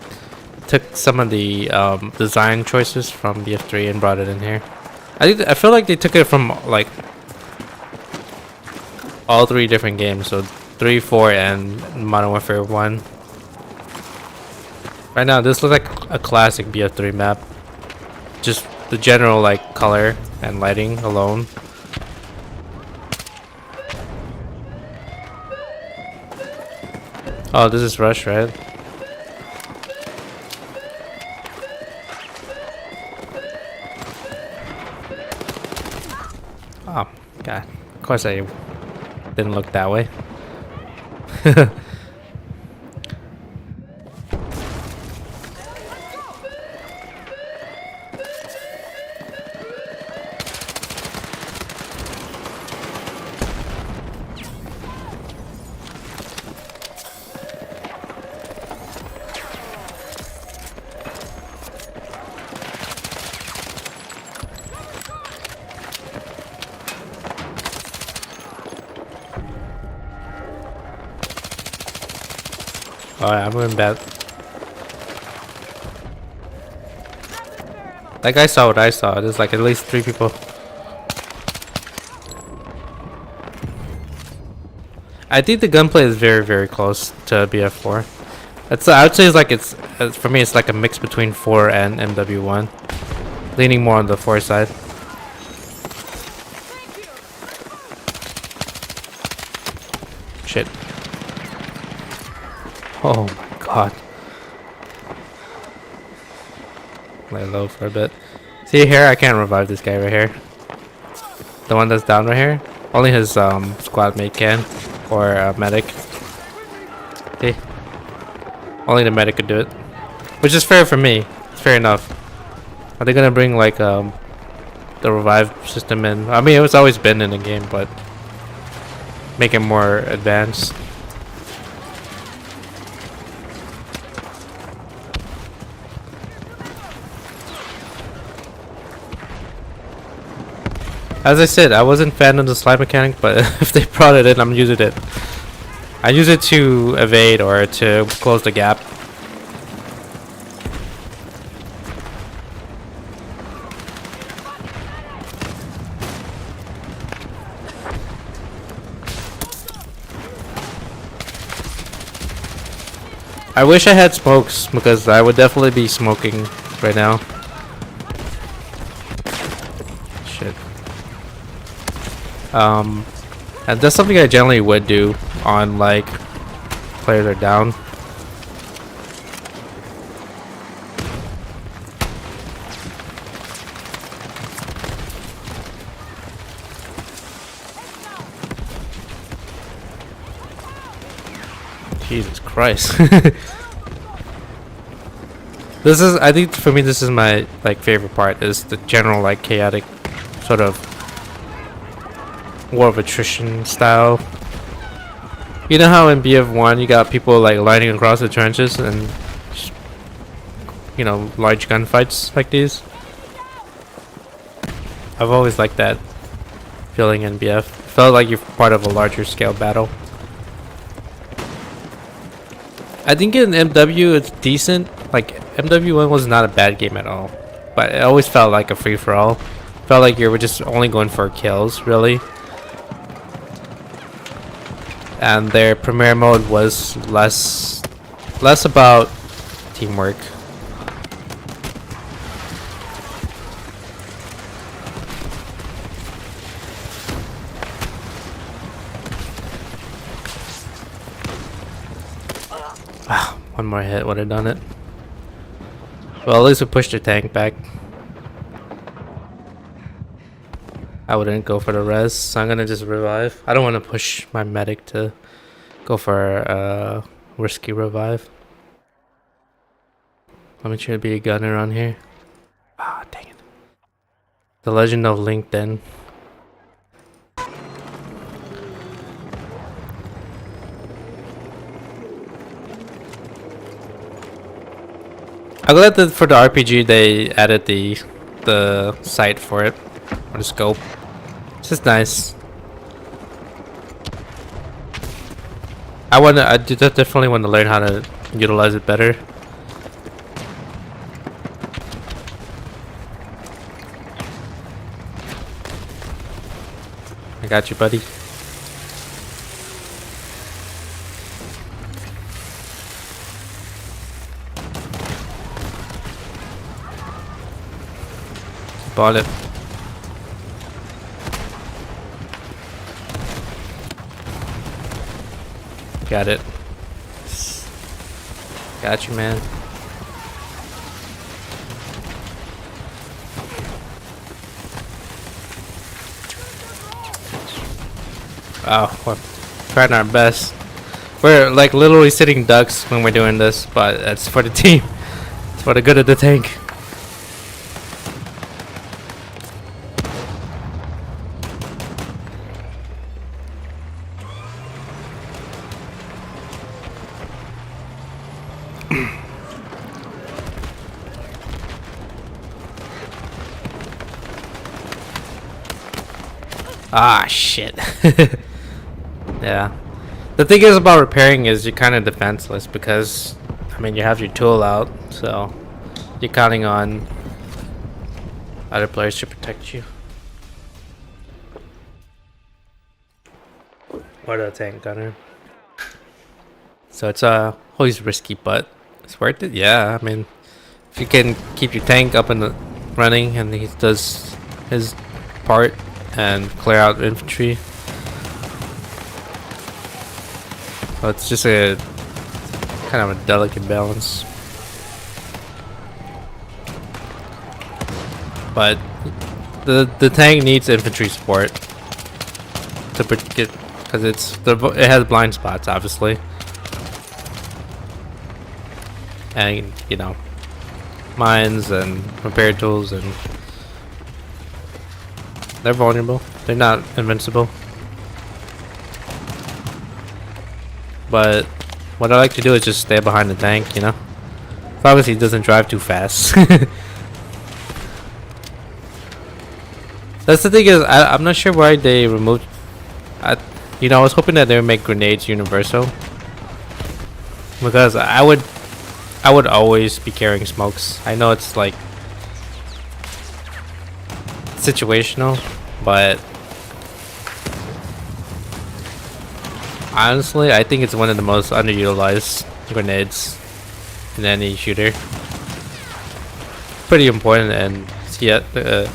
took some of the design choices from BF3 and brought it in here. I feel like they took it from like all 3 different games, so 3, 4, and Modern Warfare 1. Right now, this looks like a classic BF3 map. Just the general like color and lighting alone. Oh, this is Rush, right? Oh, God. Of course I didn't look that way. Alright, I'm going bad. Like I saw what I saw. There's like at least 3 people. I think the gunplay is very, very close to BF4. I would say it's for me it's like a mix between 4 and MW1, leaning more on the 4 side. Shit. Oh my god. Lay low for a bit. See here, I can't revive this guy right here. The one that's down right here. Only his squad mate can, or medic. See? Only the medic could do it, which is fair for me. It's fair enough. Are they gonna bring like the revive system in? I mean, it's always been in the game, but make it more advanced. As I said, I wasn't a fan of the slide mechanic, but if they brought it in, I'm using it. I use it to evade or to close the gap. I wish I had smokes, because I would definitely be smoking right now. Shit. And that's something I generally would do on like players are down. Jesus Christ. This is, I think for me, this is my like favorite part, is the general like chaotic sort of war of attrition style. You know how in BF1 you got people like lining across the trenches and you know, large gunfights like these? I've always liked that feeling in BF. Felt like you're part of a larger scale battle. I think in MW it's decent. Like MW1 was not a bad game at all, but it always felt like a free-for-all. Felt like you were just only going for kills, really. And their premiere mode was less about teamwork. One more hit would have done it. Well, at least we pushed the tank back. I wouldn't go for the res, so I'm gonna just revive. I don't want to push my medic to go for a risky revive. Let me try to be a gunner on here. Ah, dang it. The Legend of LinkedIn. I'm glad that for the RPG they added the sight for it, or the scope. It's just nice. I definitely want to learn how to utilize it better. I got you, buddy. Bought it. Got it. Got you, man. Oh, we're trying our best. We're like literally sitting ducks when we're doing this, but that's for the team. It's for the good of the tank. Ah, shit. Yeah. The thing is about repairing is you're kind of defenseless because, I mean, you have your tool out, so you're counting on other players to protect you. Or the tank gunner. So it's always risky, but it's worth it. Yeah, I mean, if you can keep your tank up and running and he does his part and clear out infantry. So it's just a kind of a delicate balance. But the tank needs infantry support to get, because it has blind spots, obviously, and you know, mines and repair tools, and they're vulnerable. They're not invincible. But what I like to do is just stay behind the tank, you know. Obviously, it doesn't drive too fast. That's the thing is, I'm not sure why they removed. You know, I was hoping that they would make grenades universal, because I would always be carrying smokes. I know it's like situational, but honestly, I think it's one of the most underutilized grenades in any shooter. Pretty important, and yet the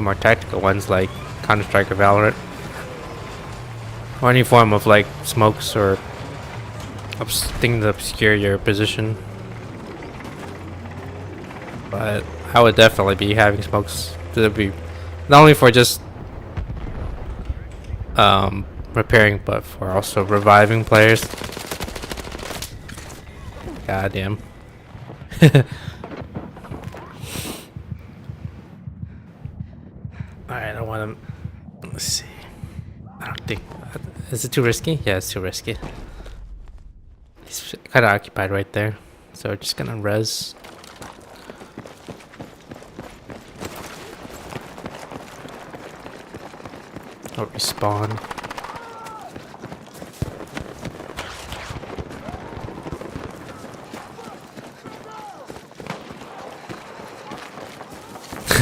more tactical ones like Counter-Strike or Valorant. or any form of like smokes or thing to obscure your position. But I would definitely be having smokes. That'd be not only for just repairing, but for also reviving players. God damn. Alright, I want to. Let's see. I don't think. Is it too risky? Yeah, it's too risky. He's kind of occupied right there. So we're just gonna res. Or respawn.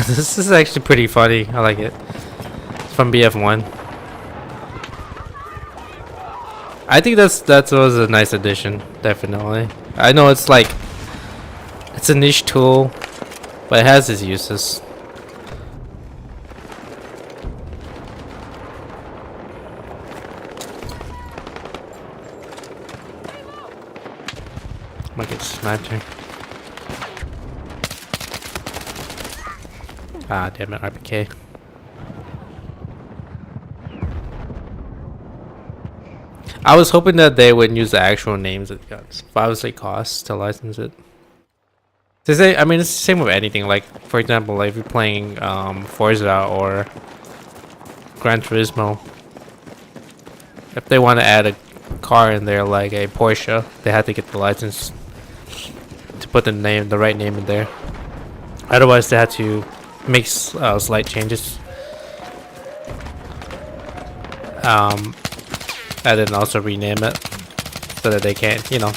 This is actually pretty funny. I like it. It's from BF1. I think that was a nice addition, definitely. I know it's like it's a niche tool, but it has its uses. Might get sniped. Ah, damn it, RPK. I was hoping that they would use the actual names of the guns, but obviously costs to license it. To say, I mean, it's the same with anything. Like, for example, like if you're playing Forza or Gran Turismo, if they want to add a car in there, like a Porsche, they have to get the license to put the right name in there. Otherwise, they have to make slight changes. And then also rename it so that they can't, you know,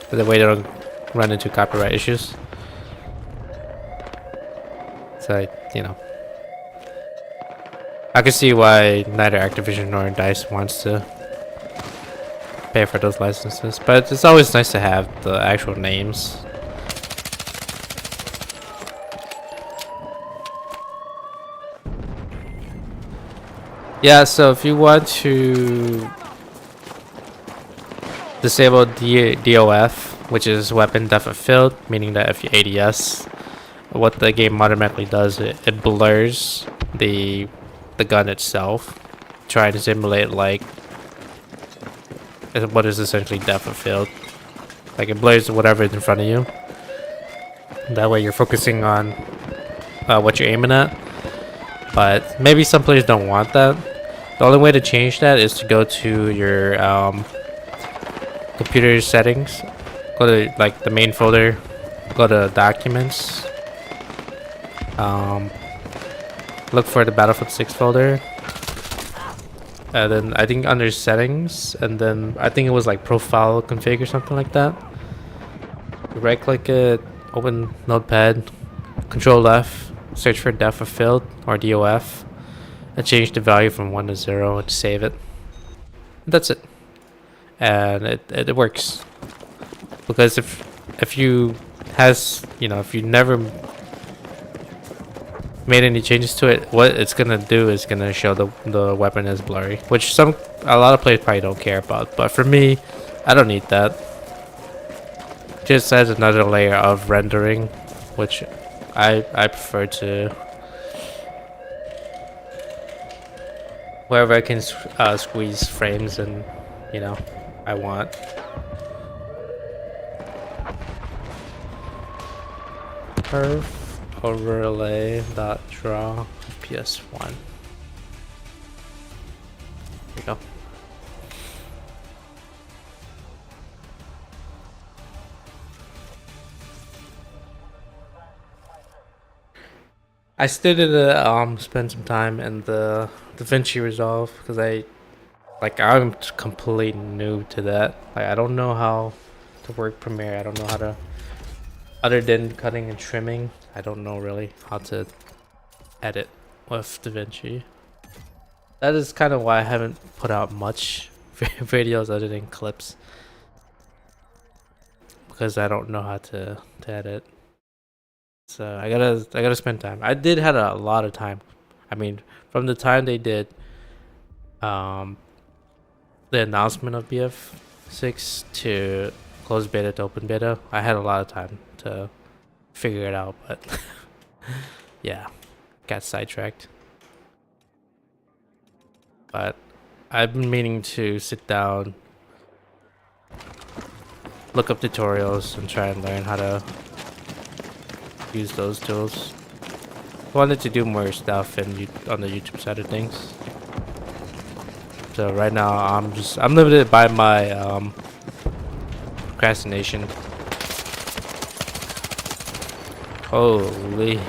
so that way they don't run into copyright issues. So, you know, I can see why neither Activision nor DICE wants to pay for those licenses, but it's always nice to have the actual names. Yeah, so if you want to disable DOF, which is weapon depth of field, meaning that if you ADS, what the game automatically does, it blurs the gun itself, trying to simulate like what is essentially depth of field. Like it blurs whatever is in front of you. That way you're focusing on what you're aiming at. But maybe some players don't want that. The only way to change that is to go to your computer settings, go to like the main folder, go to documents, look for the Battlefield 6 folder, and then I think under settings, and then I think it was like profile config or something like that. Right click it, open notepad, control F, search for depth of field or DOF, and change the value from 1 to 0 and save it. That's it. And it works, because if you if you never made any changes to it, what it's gonna do is gonna show the weapon as blurry, which a lot of players probably don't care about, but for me, I don't need that. Just adds another layer of rendering, which I prefer to wherever I can squeeze frames and I want. Perf overlay dot draw PS1. There you go. I still did spend some time in the DaVinci Resolve because I'm completely new to that. Like I don't know how to work Premiere. I don't know how to, other than cutting and trimming, I don't know really how to edit with DaVinci. That is kind of why I haven't put out much videos other than clips, because I don't know how to edit. So I gotta spend time. I did had a lot of time. I mean, from the time they did the announcement of BF6 to closed beta to open beta, I had a lot of time to figure it out, but yeah, got sidetracked. But I've been meaning to sit down, look up tutorials, and try and learn how to use those tools. I wanted to do more stuff on the YouTube side of things. So right now I'm limited by my procrastination. Holy.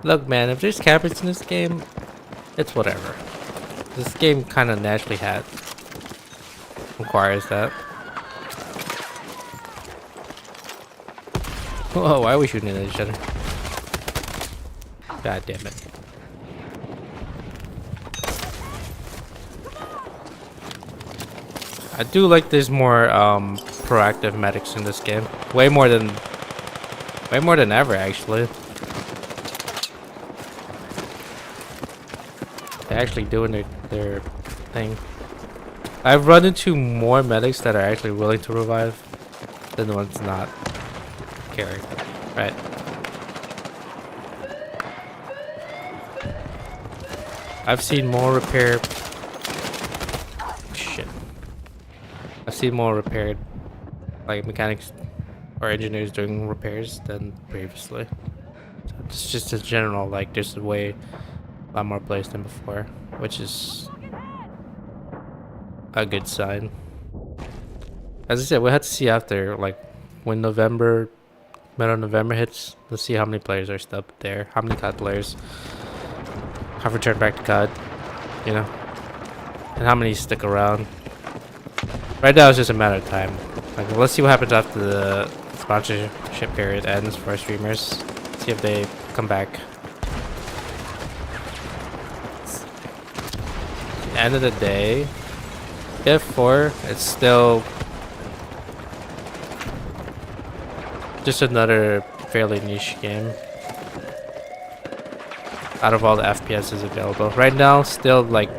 Look, man, if there's campers in this game, it's whatever. This game kind of naturally requires that. Whoa, why are we shooting at each other? God damn it. I do like there's more proactive medics in this game. Way more than ever, actually. They're actually doing their thing. I've run into more medics that are actually willing to revive than the ones not caring. Right. I've seen more repair. Shit. I've seen more repaired, like mechanics or engineers doing repairs than previously. So it's just a general, like, there's a lot more players than before, which is a good sign. As I said, we'll have to see after, like, when middle of November hits. Let's see how many players are still up there, how many COD players have returned back to COD, you know, and how many stick around. Right now, it's just a matter of time. Like, let's see what happens after the sponsorship period ends for our streamers. See if they come back. At the end of the day, BF4, it's still just another fairly niche game out of all the FPSs available. Right now, still, like,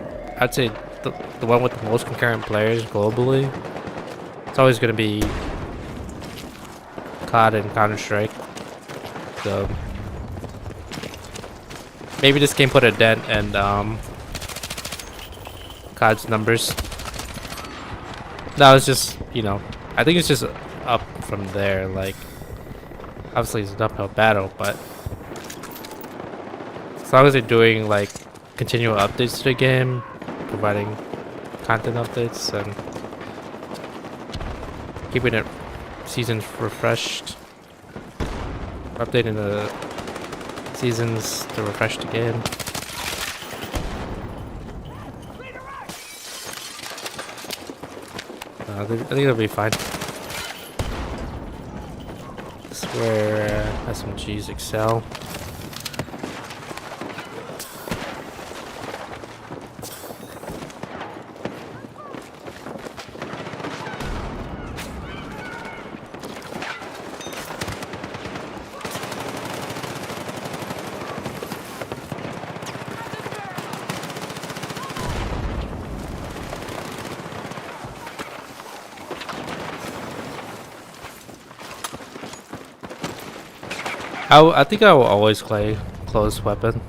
I'd say the one with the most concurrent players globally, it's always going to be COD and Counter-Strike. So maybe this game put a dent in COD's numbers. No, it's just, you know, I think it's just up from there. Like, obviously it's an uphill battle, but as long as they're doing, like, continual updates to the game, providing content updates, and keeping it seasons refreshed, updating the seasons to refresh the game. I think it'll be fine. This is where SMGs excel. I think I will always play closed weapon.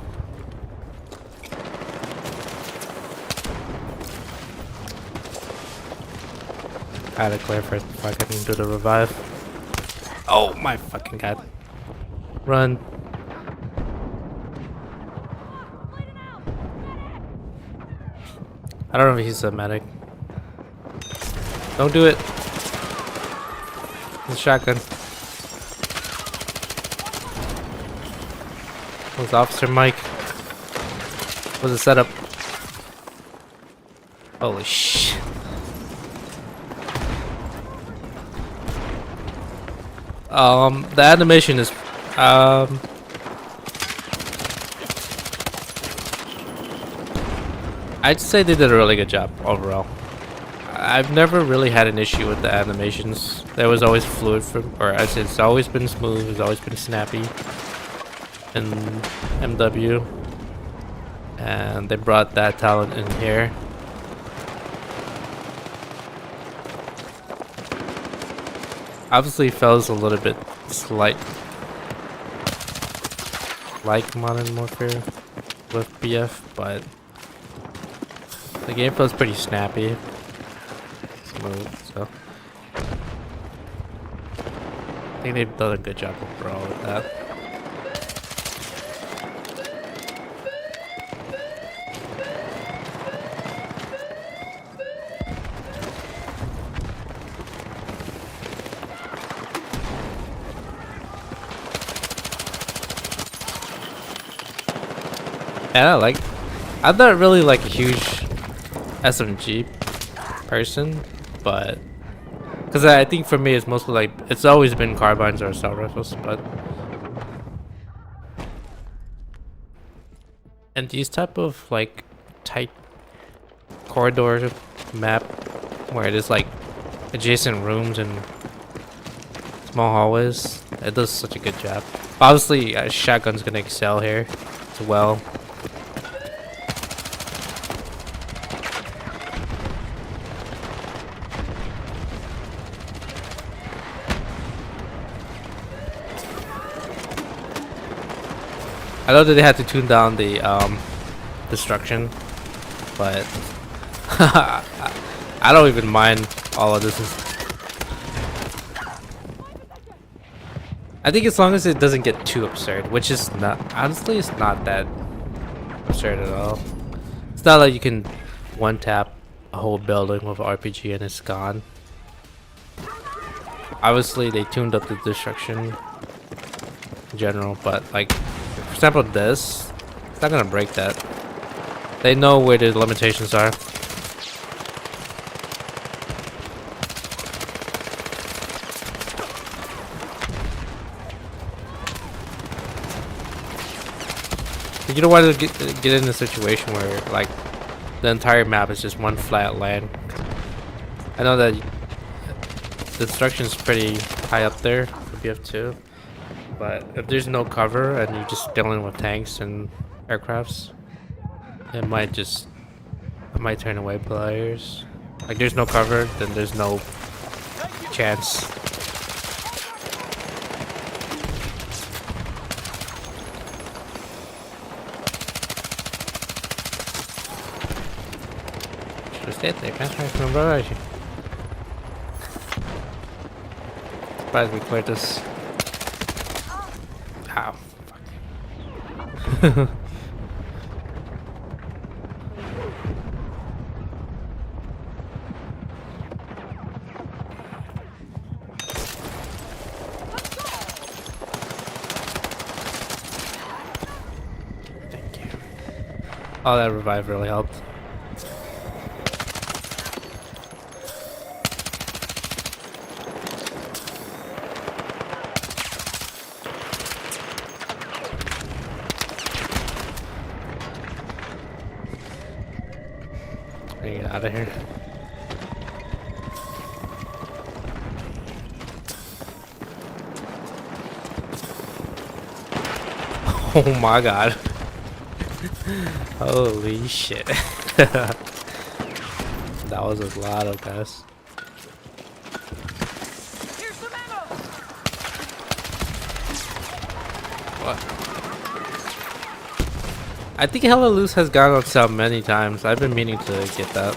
I had to clear first before I can do the revive. Oh my fucking god. Run. I don't know if he's a medic. Don't do it. It's a shotgun. What's Officer Mike? What's the setup? Holy shit. The animation is I'd say they did a really good job overall. I've never really had an issue with the animations There was always fluid or as it's always been smooth, it's always been snappy in MW, and they brought that talent in here. Obviously, feels a little bit slight like Modern Warfare with BF, but the game feels pretty snappy, smooth. So I think they've done a good job overall with that. And I'm not really like a huge SMG person, but because I think for me it's mostly like it's always been carbines or assault rifles, but and these type of like tight corridor map where it is like adjacent rooms and small hallways, it does such a good job. Obviously, shotgun's gonna excel here as well. I know that they had to tune down the destruction, but I don't even mind all of this. I think as long as it doesn't get too absurd, which is not, honestly, it's not that absurd at all. It's not like you can one tap a whole building with RPG and it's gone. Obviously, they tuned up the destruction in general, but like, for example, this, it's not gonna break that. They know where the limitations are. You don't want to get in a situation where like the entire map is just one flat land. I know that the destruction is pretty high up there for BF2, but if there's no cover and you're just dealing with tanks and aircrafts, it might turn away players. Like there's no cover, then there's no chance. Should've stayed there, man. I can run at you. Surprised we cleared this. Ow. Fuck. Thank you. Oh, that revive really helped. Get out of here. Oh my god. Holy shit. That was a lot of guys. What? I think Hella Loose has gone on sale many times. I've been meaning to get that.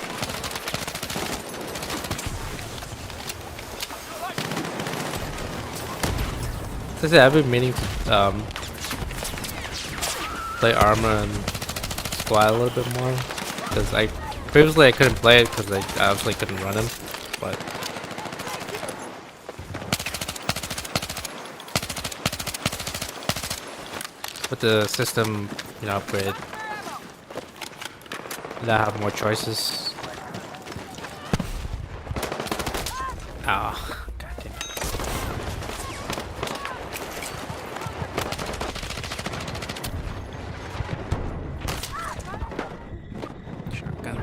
As I said, I've been meaning to play Armor and Squad a little bit more. Because previously I couldn't play it because I obviously couldn't run him. But with the system, upgrade, now I have more choices. Ah, god damn it. Shotgun.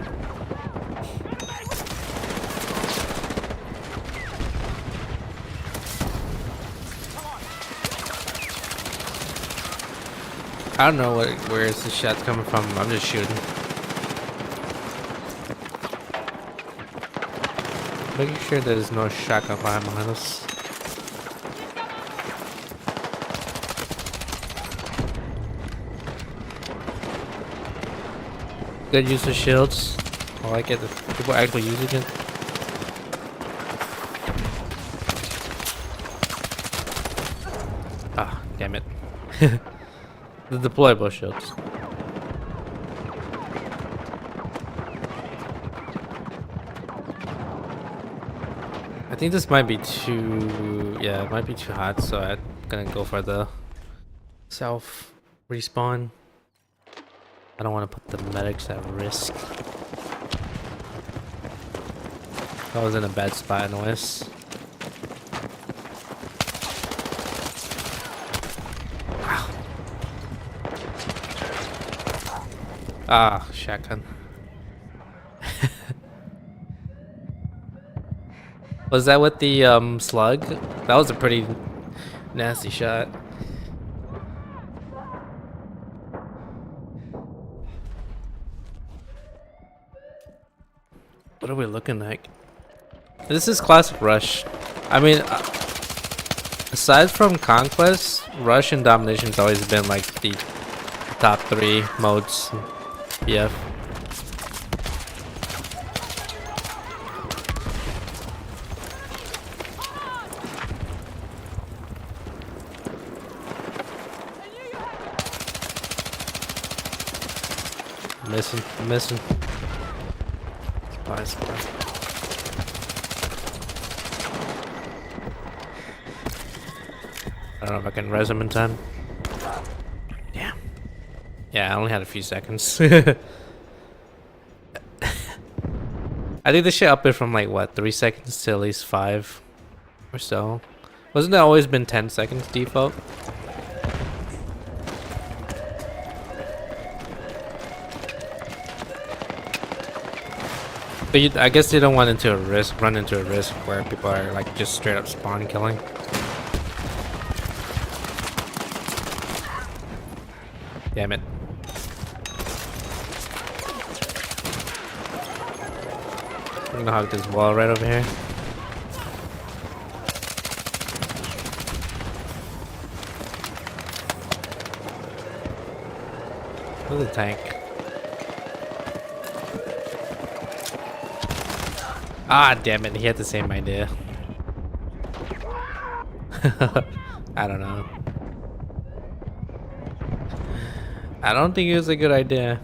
I don't know where is the shot coming from. I'm just shooting. Making sure there's no shotgun behind us. Good use of shields. I like it. People actually using it. Ah, damn it. The deployable shields. I think this might be too, yeah, it might be too hot, so I'm gonna go for the self respawn. I don't want to put the medics at risk. I was in a bad spot anyways. Ah, shotgun. Was that with the slug? That was a pretty nasty shot. What are we looking like? This is classic Rush. I mean, aside from Conquest, Rush and Domination's always been like the top 3 modes. BF. Missing. Spy. I don't know if I can res him in time. Damn. Yeah, I only had a few seconds. I think this shit up it from like what, 3 seconds to at least 5 or so. Wasn't it always been 10 seconds default? But I guess they don't want run into a risk where people are like just straight up spawn killing. Damn it. I'm gonna hug this wall right over here. Where's the tank? Ah, damn it, he had the same idea. I don't know. I don't think it was a good idea.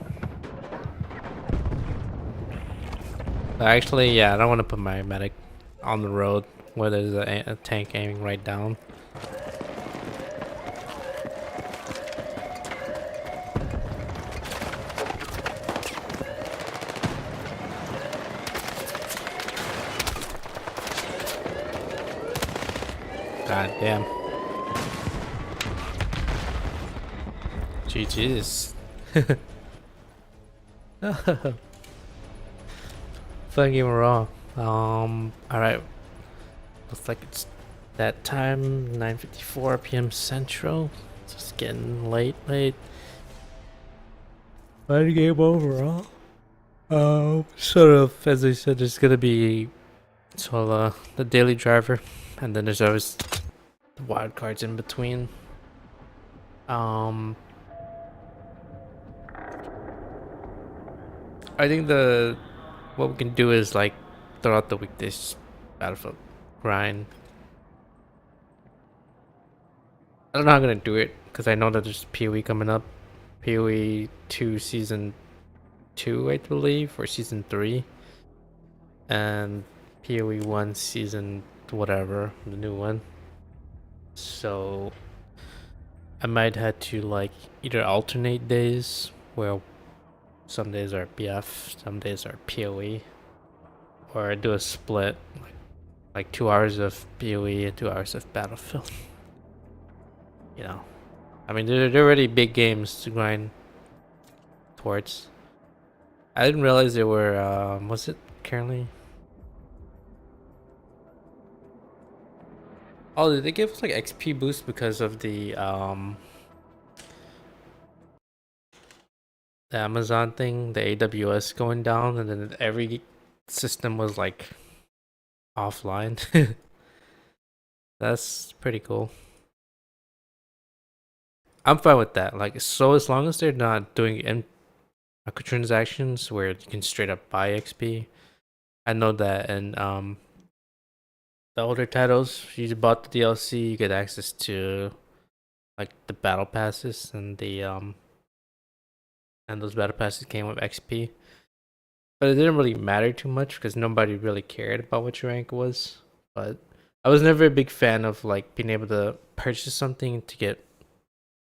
Actually, yeah, I don't want to put my medic on the road where there's a tank aiming right down. God damn. GG's. Fun game raw. Alright. Looks like it's that time, 9:54 p.m. Central. It's just getting late. Fun game overall. Sort of, as I said, there's gonna be the daily driver, and then there's always the wild cards in between. I think what we can do is like throughout the week this Battlefield grind. I don't know how I'm gonna do it because I know that there's PoE coming up, PoE 2 season 2 I believe, or season 3, and PoE 1 season whatever, the new one. So I might have to like either alternate days where some days are BF, some days are PoE, or do a split, like 2 hours of PoE and 2 hours of Battlefield. You know, I mean, they're already big games to grind towards. I didn't realize there were, was it currently? Oh, did they give us like XP boost because of the, the Amazon thing, the AWS going down, and then every system was like offline. That's pretty cool. I'm fine with that. Like, so as long as they're not doing microtransactions where you can straight up buy XP. I know that in the older titles, you bought the DLC, you get access to like the battle passes, and the and those battle passes came with XP. But it didn't really matter too much because nobody really cared about what your rank was. But I was never a big fan of like being able to purchase something to get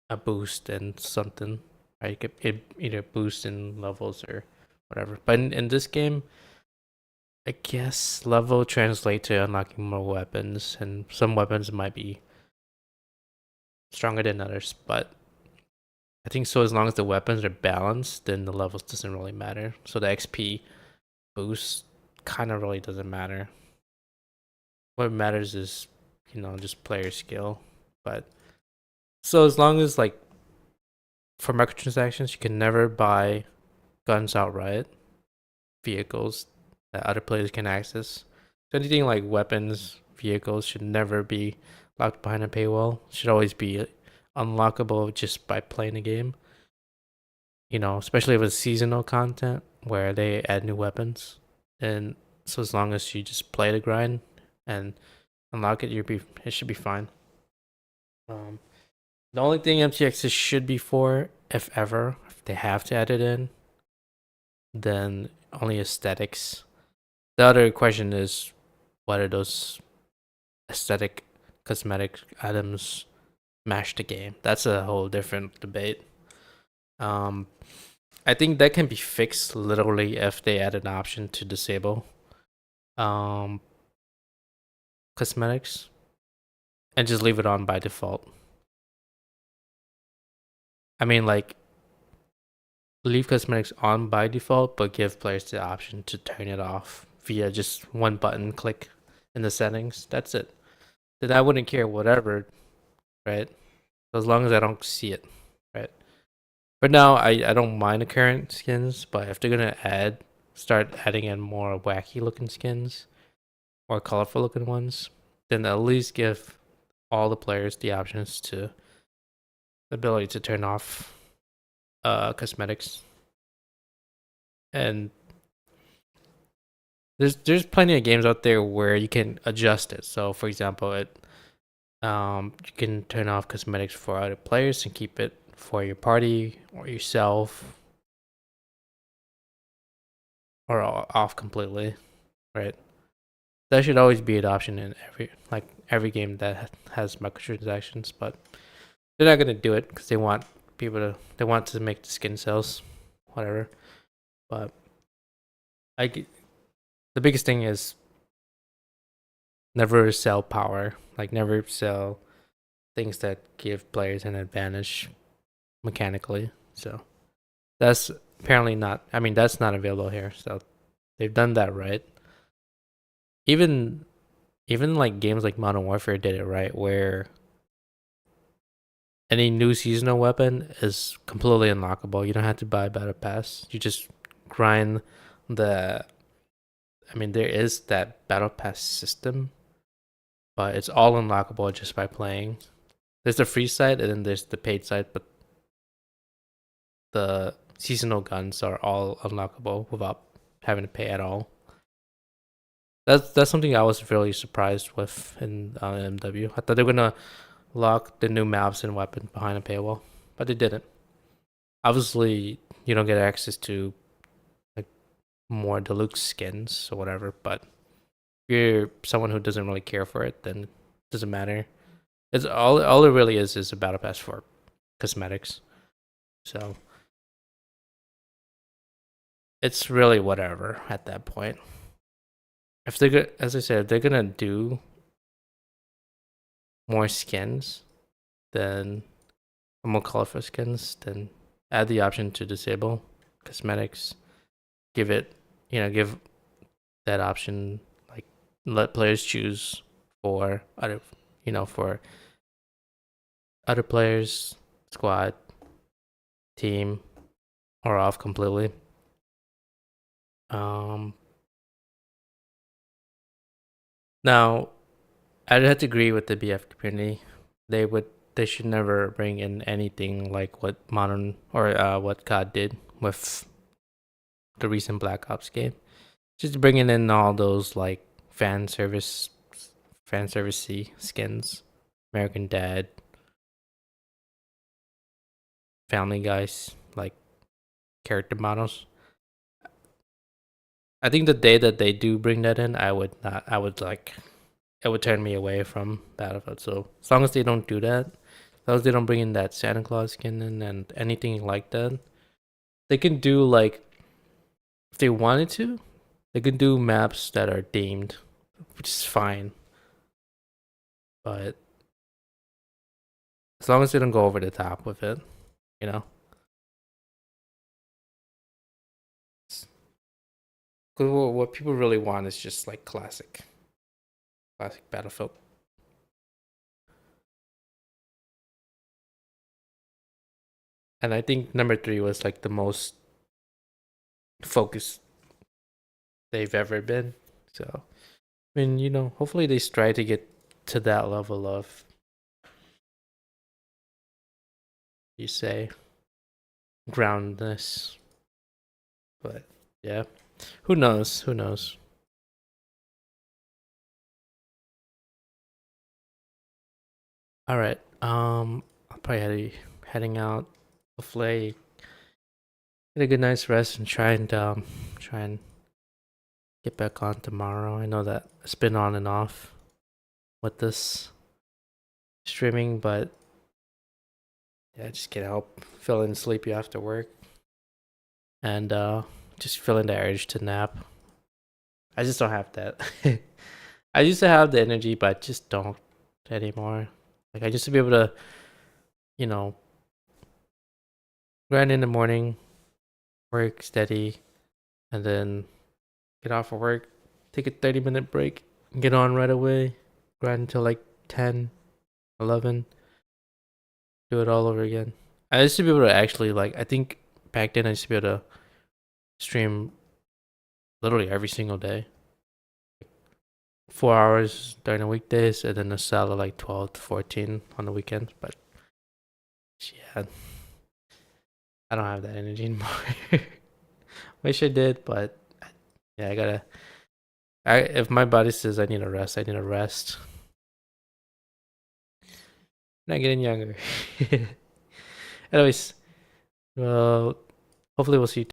a boost and something. Right? You could either boost in levels or whatever. But in this game, I guess level translate to unlocking more weapons, and some weapons might be stronger than others. But I think so as long as the weapons are balanced, then the levels doesn't really matter. So the XP boost kind of really doesn't matter. What matters is, just player skill. But so as long as like for microtransactions, you can never buy guns outright, vehicles that other players can access. So anything like weapons, vehicles should never be locked behind a paywall. Should always be unlockable just by playing the game. Especially if it's seasonal content where they add new weapons. And so as long as you just play the grind and unlock it, it should be fine. The only thing MTXs should be for, if ever, if they have to add it in, then only aesthetics. The other question is whether those aesthetic cosmetic items match the game. That's a whole different debate. I think that can be fixed literally if they add an option to disable cosmetics and just leave it on by default. I mean, like, leave cosmetics on by default, but give players the option to turn it off via just one button click in the settings. That's it. Then I wouldn't care whatever, right? As long as I don't see it, right? But now I don't mind the current skins, but if they're gonna start adding in more wacky looking skins, more colorful looking ones, then at least give all the players the options to the ability to turn off cosmetics. And there's plenty of games out there where you can adjust it. So for example, you can turn off cosmetics for other players and keep it for your party or yourself, or off completely, right? That should always be an option in every game that has microtransactions, but they're not gonna do it because they want to make the skin sales, whatever. But the biggest thing is never sell power, like never sell things that give players an advantage mechanically. So that's apparently not, I mean, that's not available here. So they've done that right. Even like games like Modern Warfare did it right, where any new seasonal weapon is completely unlockable. You don't have to buy a battle pass. You just grind the I mean, there is that battle pass system, but it's all unlockable just by playing. There's the free side and then there's the paid side, but the seasonal guns are all unlockable without having to pay at all. That's something I was really surprised with in MW. I thought they were gonna lock the new maps and weapons behind a paywall, but they didn't. Obviously, you don't get access to like more deluxe skins or whatever, but if you're someone who doesn't really care for it, then it doesn't matter. It's all it really is a battle pass for cosmetics. So it's really whatever at that point. If they're as I said, if they're gonna do more skins, then more colorful skins, then add the option to disable cosmetics. Give that option, like let players choose for for other players, squad, team, or off completely. Um, Now I'd have to agree with the BF community. They should never bring in anything like what modern or what COD did with the recent Black Ops game. Just bringing in all those like fan servicey skins, American Dad, Family Guys, like character models. I think the day that they do bring that in, I would not. I would like it would turn me away from Battlefield. So as long as they don't do that, as long as they don't bring in that Santa Claus skin in and anything like that, they can do like if they wanted to, they can do maps that are themed, which is fine. But as long as they don't go over the top with it, you know. 'Cause what people really want is just like classic Battlefield. And I think number 3 was like the most focused they've ever been. So, I mean, you know, hopefully they try to get to that level of, you say, groundness. But yeah, who knows? Who knows? All right. I'll probably heading out. Hopefully, get a good night's rest and try and get back on tomorrow. I know that it's been on and off with this streaming, but yeah, I just can't help feeling sleepy after work and just feeling the urge to nap. I just don't have that. I used to have the energy, but I just don't anymore. Like I used to be able to, you know, grind in the morning, work steady, and then get off of work, take a 30-minute break, get on right away, grind until like 10, 11, do it all over again. I used to be able to actually like I think back then I used to be able to stream literally every single day. 4 hours during the weekdays and then a solid like 12 to 14 on the weekends. But yeah, I don't have that energy anymore. Wish I did, but yeah, if my body says I need a rest, I need a rest. I'm not getting younger. Anyways, well, hopefully we'll see you